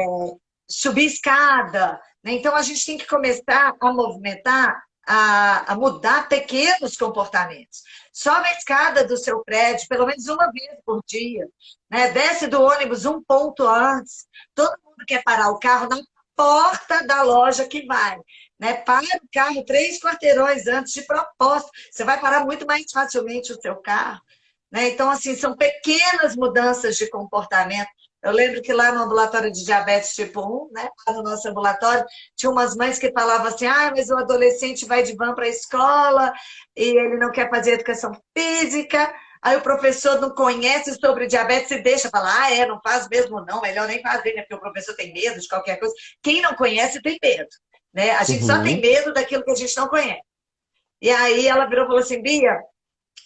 subir escada. Né? Então, a gente tem que começar a movimentar, a mudar pequenos comportamentos. Sobe a escada do seu prédio pelo menos uma vez por dia. Né? Desce do ônibus um ponto antes. Todo mundo quer parar o carro na porta da loja que vai. Né? Para o carro 3 quarteirões antes de propósito. Você vai parar muito mais facilmente o seu carro. Né? Então, assim, são pequenas mudanças de comportamento. Eu lembro que lá no ambulatório de diabetes tipo 1, né, lá no nosso ambulatório, tinha umas mães que falavam assim, ah, mas o adolescente vai de van para a escola e ele não quer fazer educação física, aí o professor não conhece sobre diabetes e deixa falar, não faz mesmo não, melhor nem fazer, né, porque o professor tem medo de qualquer coisa. Quem não conhece tem medo, né? A gente só tem Uhum. medo daquilo que a gente não conhece. E aí ela virou e falou assim, Bia,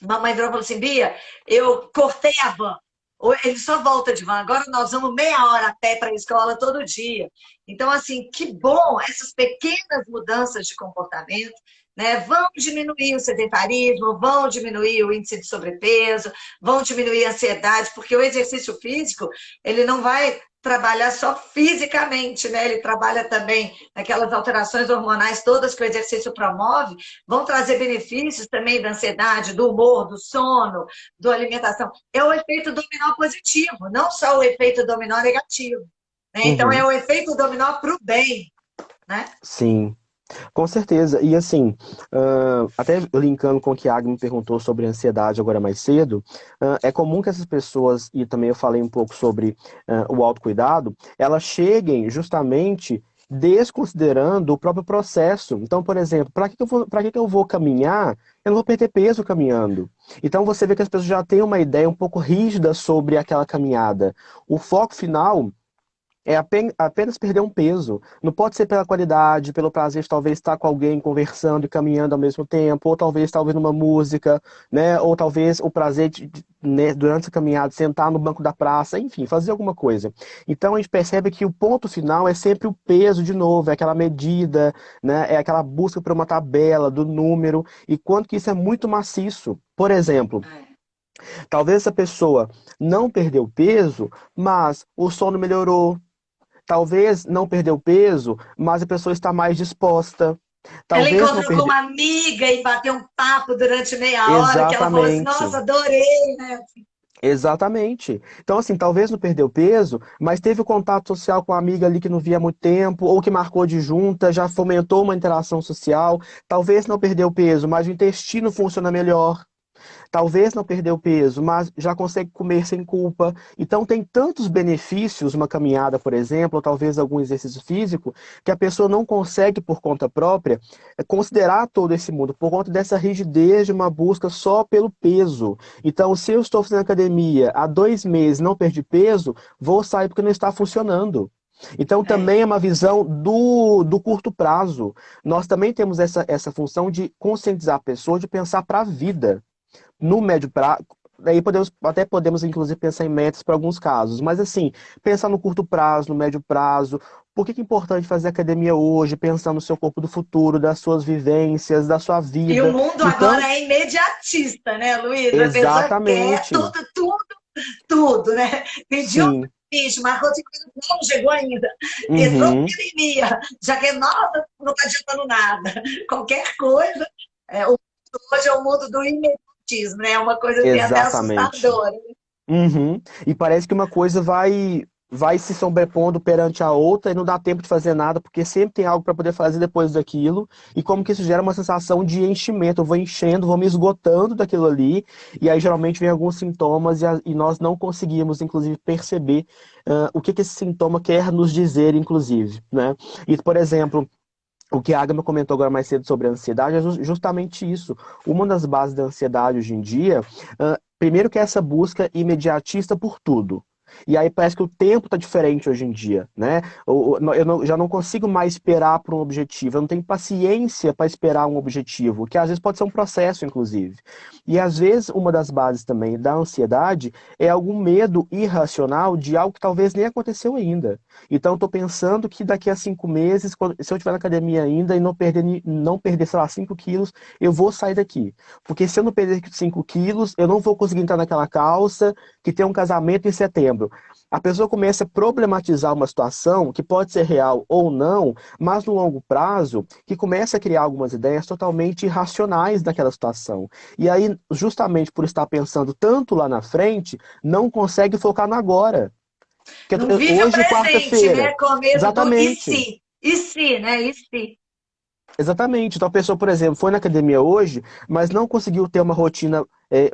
mamãe virou e falou assim, Bia, eu cortei a van. Ele só volta de van. Agora nós vamos meia hora a pé para a escola todo dia. Então, assim, que bom essas pequenas mudanças de comportamento, né? Vão diminuir o sedentarismo, vão diminuir o índice de sobrepeso, vão diminuir a ansiedade, porque o exercício físico, ele não vai trabalhar só fisicamente, né? Ele trabalha também naquelas alterações hormonais todas que o exercício promove, vão trazer benefícios também da ansiedade, do humor, do sono, da alimentação. É o efeito dominó positivo, não só o efeito dominó negativo. Né? Então, é Uhum. o efeito dominó para o bem. Né? Sim. Com certeza. E assim, até linkando com o que a Agnes me perguntou sobre ansiedade agora mais cedo, é comum que essas pessoas, e também eu falei um pouco sobre o autocuidado, elas cheguem justamente desconsiderando o próprio processo. Então, por exemplo, para que que eu vou caminhar? Eu não vou perder peso caminhando. Então você vê que as pessoas já têm uma ideia um pouco rígida sobre aquela caminhada. O foco final é apenas perder um peso. Não pode ser pela qualidade, pelo prazer de talvez estar com alguém conversando e caminhando ao mesmo tempo, ou talvez numa música, né? Ou talvez o prazer né, durante a caminhada sentar no banco da praça, enfim, fazer alguma coisa. Então a gente percebe que o ponto final é sempre o peso de novo, é aquela medida, né? É aquela busca por uma tabela do número e quanto que isso é muito maciço. Por exemplo, É. talvez essa pessoa não perdeu peso, mas o sono melhorou. Talvez não perdeu peso, mas a pessoa está mais disposta. Ela Talvez não encontrou com perdeu. uma amiga e bateu um papo durante meia hora, que ela falou assim, Exatamente. nossa, adorei, né? Exatamente. Então, assim, talvez não perdeu peso, mas teve o contato social com a amiga ali que não via há muito tempo, ou que marcou de junta, já fomentou uma interação social. Talvez não perdeu peso, mas o intestino funciona melhor. Talvez não perdeu peso, mas já consegue comer sem culpa. Então tem tantos benefícios uma caminhada, por exemplo, ou talvez algum exercício físico, que a pessoa não consegue por conta própria considerar todo esse mundo, por conta dessa rigidez de uma busca só pelo peso. Então, se eu estou fazendo academia há 2 meses e não perdi peso, vou sair porque não está funcionando. Então, É. também é uma visão do curto prazo. Nós também temos essa função de conscientizar a pessoa, de pensar para a vida no médio prazo, daí podemos inclusive pensar em metas para alguns casos, mas assim, pensar no curto prazo, no médio prazo, por que que é importante fazer academia hoje, pensar no seu corpo do futuro, das suas vivências, da sua E o vida. mundo agora Então, é imediatista, né, Luiz? A pessoa quer exatamente, tudo, tudo, tudo, né? Pediu um sim, bicho, marcou 50 não chegou ainda. Entrou na uhum, academia, já que, nossa, não está adiantando nada. Qualquer coisa, o mundo hoje é o mundo do imediatismo, né? É uma coisa assim, até exatamente. assustadora. Uhum. E parece que uma coisa vai se sobrepondo perante a outra e não dá tempo de fazer nada, porque sempre tem algo para poder fazer depois daquilo, e como que isso gera uma sensação de enchimento, eu vou enchendo, vou me esgotando daquilo ali, e aí geralmente vem alguns sintomas e nós não conseguimos, inclusive, perceber o que que esse sintoma quer nos dizer, inclusive, né? E, por exemplo, o que a Agama comentou agora mais cedo sobre a ansiedade é justamente isso. Uma das bases da ansiedade hoje em dia, primeiro que é essa busca imediatista por tudo. E aí parece que o tempo está diferente hoje em dia, né? Já não consigo mais esperar por um objetivo, eu não tenho paciência para esperar um objetivo, que às vezes pode ser um processo, inclusive. E às vezes uma das bases também da ansiedade é algum medo irracional de algo que talvez nem aconteceu ainda. Então, estou pensando que daqui a 5 meses, se eu estiver na academia ainda e não perder, sei lá, 5 quilos, eu vou sair daqui. Porque se eu não perder 5 quilos, eu não vou conseguir entrar naquela calça que tem um casamento em setembro. A pessoa começa a problematizar uma situação que pode ser real ou não, mas no longo prazo, que começa a criar algumas ideias totalmente irracionais daquela situação. E aí, justamente por estar pensando tanto lá na frente, não consegue focar no agora. Não vive o Hoje, presente, quarta-feira. né? Com medo do e Exatamente. se? E se, né? E se? Exatamente. Então, a pessoa, por exemplo, foi na academia hoje, mas não conseguiu ter uma rotina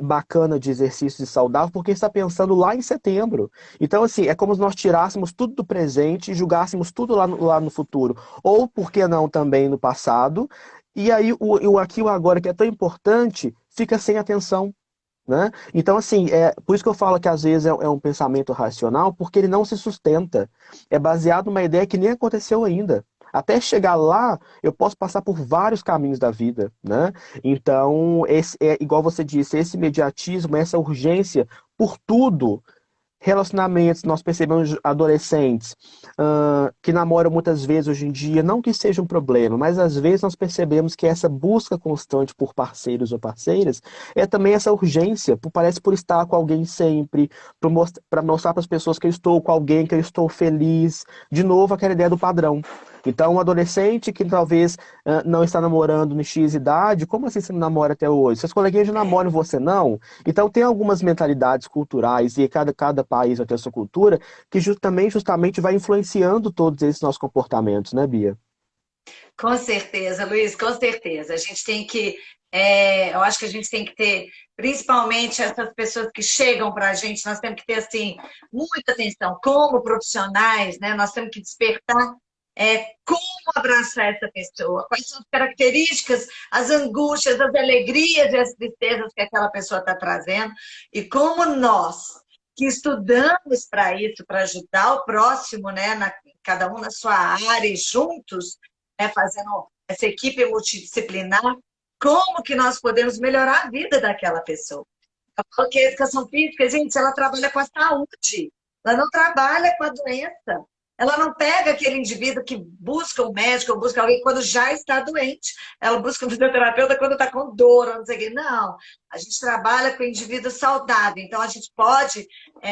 bacana de exercício e saudável porque está pensando lá em setembro. Então, assim, é como se nós tirássemos tudo do presente e julgássemos tudo lá no futuro. Ou, por que não, também no passado. E aí, o aqui e o agora, que é tão importante, fica sem atenção. Né? Então, assim, por isso que eu falo que às vezes é um pensamento racional, porque ele não se sustenta. É baseado numa ideia que nem aconteceu ainda. Até chegar lá, eu posso passar por vários caminhos da vida, né? Então, igual você disse, esse imediatismo, essa urgência por tudo, relacionamentos, nós percebemos adolescentes que namoram muitas vezes hoje em dia, não que seja um problema, mas às vezes nós percebemos que essa busca constante por parceiros ou parceiras é também essa urgência, parece por estar com alguém sempre, para mostrar para as pessoas que eu estou com alguém, que eu estou feliz. De novo, aquela ideia do padrão. Então, um adolescente que talvez não está namorando no X idade, como assim você não namora até hoje? Seus coleguinhas já namoram e você não? Então, tem algumas mentalidades culturais, e cada país vai ter a sua cultura, que justamente vai influenciando todos esses nossos comportamentos, né, Bia? Com certeza, Luiz, com certeza. A gente tem que, eu acho que a gente tem que ter, principalmente essas pessoas que chegam para a gente, nós temos que ter, assim, muita atenção como profissionais, né? Nós temos que despertar como abraçar essa pessoa, quais são as características, as angústias, as alegrias e as tristezas que aquela pessoa está trazendo, e como nós, que estudamos para isso, para ajudar o próximo, né, cada um na sua área, e juntos, né, fazendo essa equipe multidisciplinar, como que nós podemos melhorar a vida daquela pessoa. Porque a educação física, gente, ela trabalha com a saúde, ela não trabalha com a doença. Ela não pega aquele indivíduo que busca um médico, ou busca alguém quando já está doente. Ela busca um fisioterapeuta quando está com dor, ou não sei o quê. Não, a gente trabalha com o indivíduo saudável. Então, a gente pode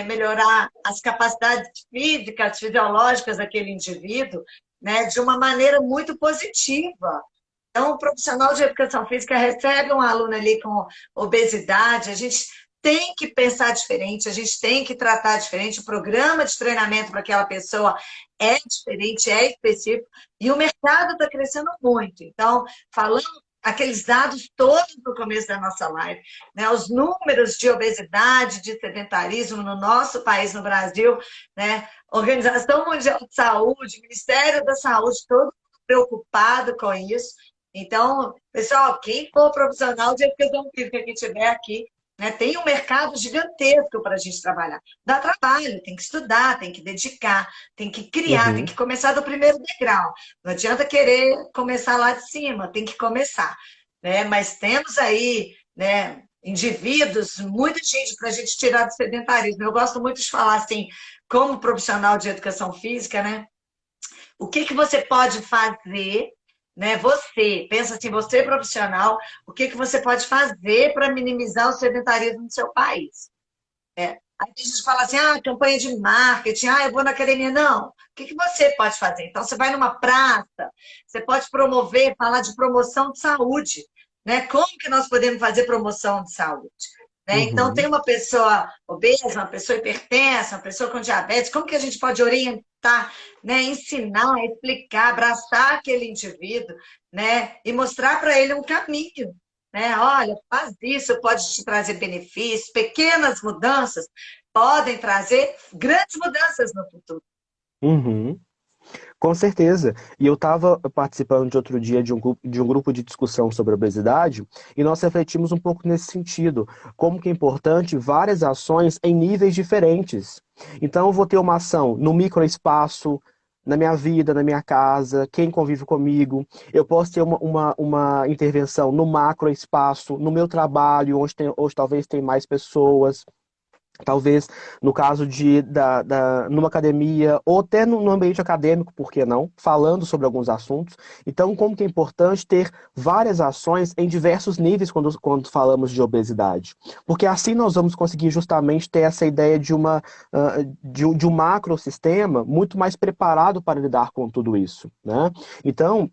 melhorar as capacidades físicas, fisiológicas daquele indivíduo, né, de uma maneira muito positiva. Então, o profissional de educação física recebe um aluno ali com obesidade, a gente tem que pensar diferente, a gente tem que tratar diferente, o programa de treinamento para aquela pessoa é diferente, é específico, e o mercado está crescendo muito. Então, falando aqueles dados todos no começo da nossa live, né, os números de obesidade, de sedentarismo no nosso país, no Brasil, né, Organização Mundial de Saúde, Ministério da Saúde, todo mundo preocupado com isso. Então, pessoal, quem for profissional de educação física que estiver aqui, né, tem um mercado gigantesco para a gente trabalhar. Dá trabalho, tem que estudar, tem que dedicar, tem que criar, tem Uhum. que começar do primeiro degrau. Não adianta querer começar lá de cima, tem que começar. Né? Mas temos aí, né, indivíduos, muita gente para a gente tirar do sedentarismo. Eu gosto muito de falar assim, como profissional de educação física, né? O que que você pode fazer, né? Você, pensa assim, você profissional, o que que você pode fazer para minimizar o sedentarismo no seu país? Né? Aí a gente fala assim, campanha de marketing, eu vou na academia. Não, o que que você pode fazer? Então, você vai numa praça, você pode promover, falar de promoção de saúde, né? Como que nós podemos fazer promoção de saúde? Né? Então, tem Uhum. uma pessoa obesa, uma pessoa hipertensa, uma pessoa com diabetes, como que a gente pode orientar, né? Ensinar, explicar, abraçar aquele indivíduo, né? E mostrar para ele um caminho, né? Olha, faz isso, pode te trazer benefícios, pequenas mudanças podem trazer grandes mudanças no futuro. Uhum. Com certeza. E eu estava participando de outro dia de um grupo de discussão sobre obesidade e nós refletimos um pouco nesse sentido, como que é importante várias ações em níveis diferentes. Então, eu vou ter uma ação no microespaço, na minha vida, na minha casa, quem convive comigo. Eu posso ter uma intervenção no macroespaço, no meu trabalho, onde talvez tem mais pessoas. Talvez no caso numa academia ou até no ambiente acadêmico, por que não? Falando sobre alguns assuntos. Então, como que é importante ter várias ações em diversos níveis quando falamos de obesidade? Porque assim nós vamos conseguir justamente ter essa ideia de um macrosistema muito mais preparado para lidar com tudo isso, né? Então,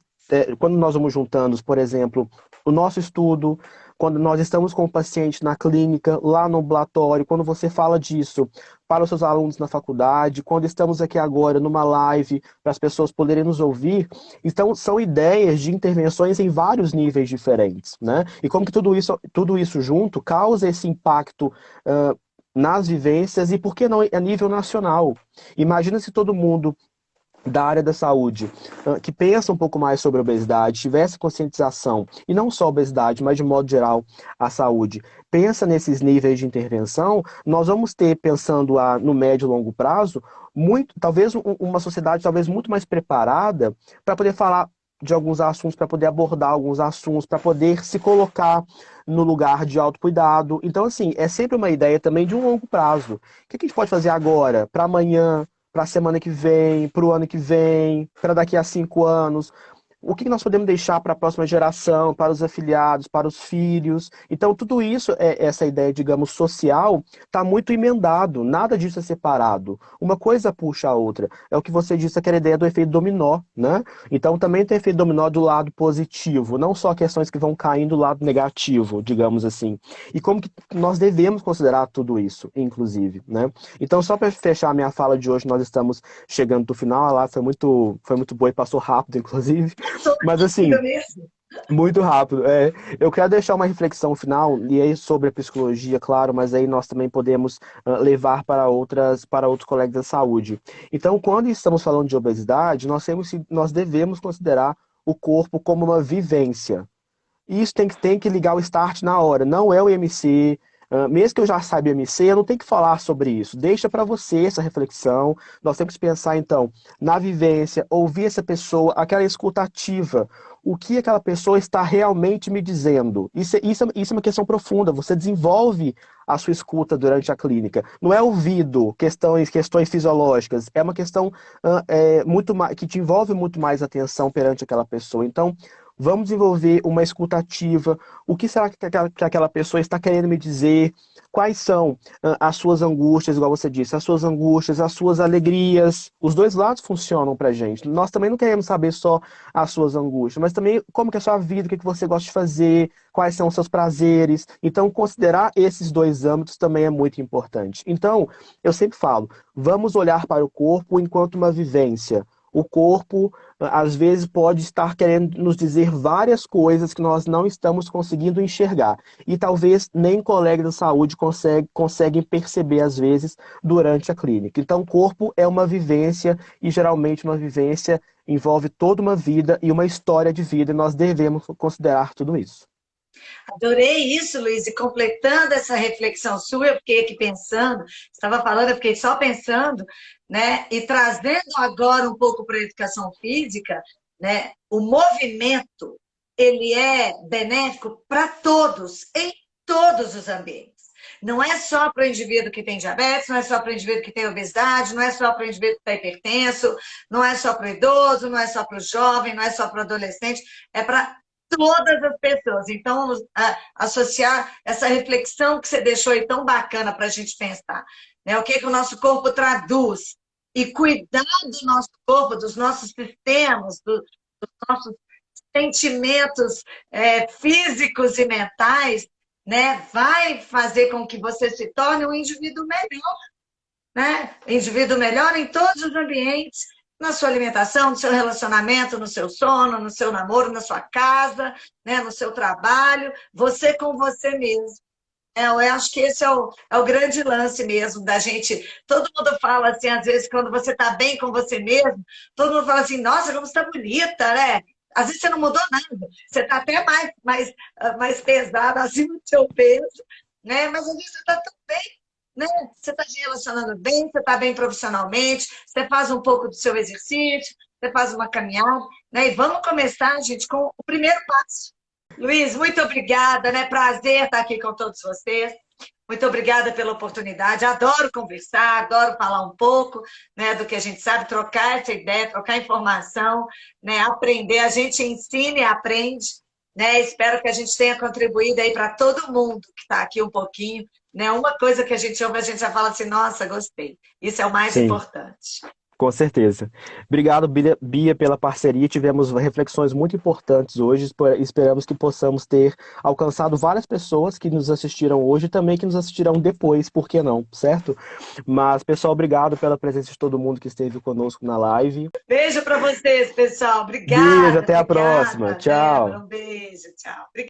quando nós vamos juntando, por exemplo, o nosso estudo, quando nós estamos com o paciente na clínica, lá no ambulatório, quando você fala disso para os seus alunos na faculdade, quando estamos aqui agora numa live para as pessoas poderem nos ouvir, então são ideias de intervenções em vários níveis diferentes, né? E como que tudo isso junto causa esse impacto nas vivências e por que não a nível nacional? Imagina se todo mundo da área da saúde, que pensa um pouco mais sobre a obesidade, tivesse conscientização, e não só a obesidade, mas de modo geral a saúde, pensa nesses níveis de intervenção, nós vamos ter, pensando no médio e longo prazo, talvez uma sociedade talvez muito mais preparada para poder falar de alguns assuntos, para poder abordar alguns assuntos, para poder se colocar no lugar de autocuidado. Então, assim, é sempre uma ideia também de um longo prazo. O que a gente pode fazer agora, para amanhã, para a semana que vem, para o ano que vem, para daqui a 5 anos? O que nós podemos deixar para a próxima geração, para os afiliados, para os filhos? Então, tudo isso, essa ideia, digamos, social, está muito emendado, nada disso é separado. Uma coisa puxa a outra. É o que você disse, aquela ideia do efeito dominó, né? Então, também tem efeito dominó do lado positivo, não só questões que vão caindo do lado negativo, digamos assim. E como que nós devemos considerar tudo isso, inclusive, né? Então, só para fechar a minha fala de hoje, nós estamos chegando do final. A live foi muito boa e passou rápido, inclusive. Sou Mas amiga assim, mesmo. Muito rápido. Eu quero deixar uma reflexão final, e aí sobre a psicologia, claro, mas aí nós também podemos levar para outros colegas da saúde. Então, quando estamos falando de obesidade, nós devemos considerar o corpo como uma vivência. Isso tem que ligar o start na hora, não é o IMC. Mesmo que eu já saiba IMC, eu não tenho que falar sobre isso. Deixa para você essa reflexão. Nós temos que pensar, então, na vivência, ouvir essa pessoa, aquela escuta ativa. O que aquela pessoa está realmente me dizendo? Isso é uma questão profunda. Você desenvolve a sua escuta durante a clínica. Não é ouvido, questões fisiológicas. É uma questão muito mais, que te envolve muito mais atenção perante aquela pessoa. Então, vamos desenvolver uma escuta ativa. O que será que aquela pessoa está querendo me dizer? Quais são as suas angústias, igual você disse, as suas angústias, as suas alegrias? Os dois lados funcionam pra gente. Nós também não queremos saber só as suas angústias, mas também como que é a sua vida, o que que você gosta de fazer, quais são os seus prazeres. Então, considerar esses dois âmbitos também é muito importante. Então, eu sempre falo, vamos olhar para o corpo enquanto uma vivência. O corpo, às vezes, pode estar querendo nos dizer várias coisas que nós não estamos conseguindo enxergar. E talvez nem colegas da saúde conseguem perceber, às vezes, durante a clínica. Então, o corpo é uma vivência, e geralmente uma vivência envolve toda uma vida e uma história de vida, e nós devemos considerar tudo isso. Adorei isso, Luiz, e completando essa reflexão sua, eu fiquei aqui pensando, estava falando, eu fiquei só pensando, né? E trazendo agora um pouco para a educação física, né? O movimento, ele é benéfico para todos, em todos os ambientes. Não é só para o indivíduo que tem diabetes, não é só para o indivíduo que tem obesidade, não é só para o indivíduo que está hipertenso, não é só para o idoso, não é só para o jovem, não é só para o adolescente, é para todas as pessoas. Então, associar essa reflexão que você deixou aí tão bacana para a gente pensar, né? O que, que o nosso corpo traduz? E cuidar do nosso corpo, dos nossos sistemas, dos nossos sentimentos físicos e mentais, né? Vai fazer com que você se torne um indivíduo melhor, né? Indivíduo melhor em todos os ambientes, na sua alimentação, no seu relacionamento, no seu sono, no seu namoro, na sua casa, né? No seu trabalho, você com você mesmo. Eu acho que esse é o grande lance mesmo da gente. Todo mundo fala assim, às vezes, quando você está bem com você mesmo, todo mundo fala assim, nossa, como você está bonita, né? Às vezes você não mudou nada, você está até mais pesada, acima do seu peso, né? Mas às vezes você está tão bem, né? Você está se relacionando bem, você está bem profissionalmente, você faz um pouco do seu exercício, você faz uma caminhada, né? E vamos começar, gente, com o primeiro passo. Luiz, muito obrigada, né? Prazer estar aqui com todos vocês. Muito obrigada pela oportunidade. Adoro conversar, adoro falar um pouco, né, do que a gente sabe, trocar essa ideia, trocar informação, né, aprender. A gente ensina e aprende, né? Espero que a gente tenha contribuído aí para todo mundo que está aqui um pouquinho, né? Uma coisa que a gente ouve, a gente já fala assim, nossa, gostei. Isso é o mais Sim. importante. Com certeza. Obrigado, Bia, pela parceria. Tivemos reflexões muito importantes hoje. Esperamos que possamos ter alcançado várias pessoas que nos assistiram hoje e também que nos assistirão depois, por que não, certo? Mas, pessoal, obrigado pela presença de todo mundo que esteve conosco na live. Beijo para vocês, pessoal. Beijo, Obrigada, até a próxima. obrigada, Débora. Tchau. Um beijo, tchau.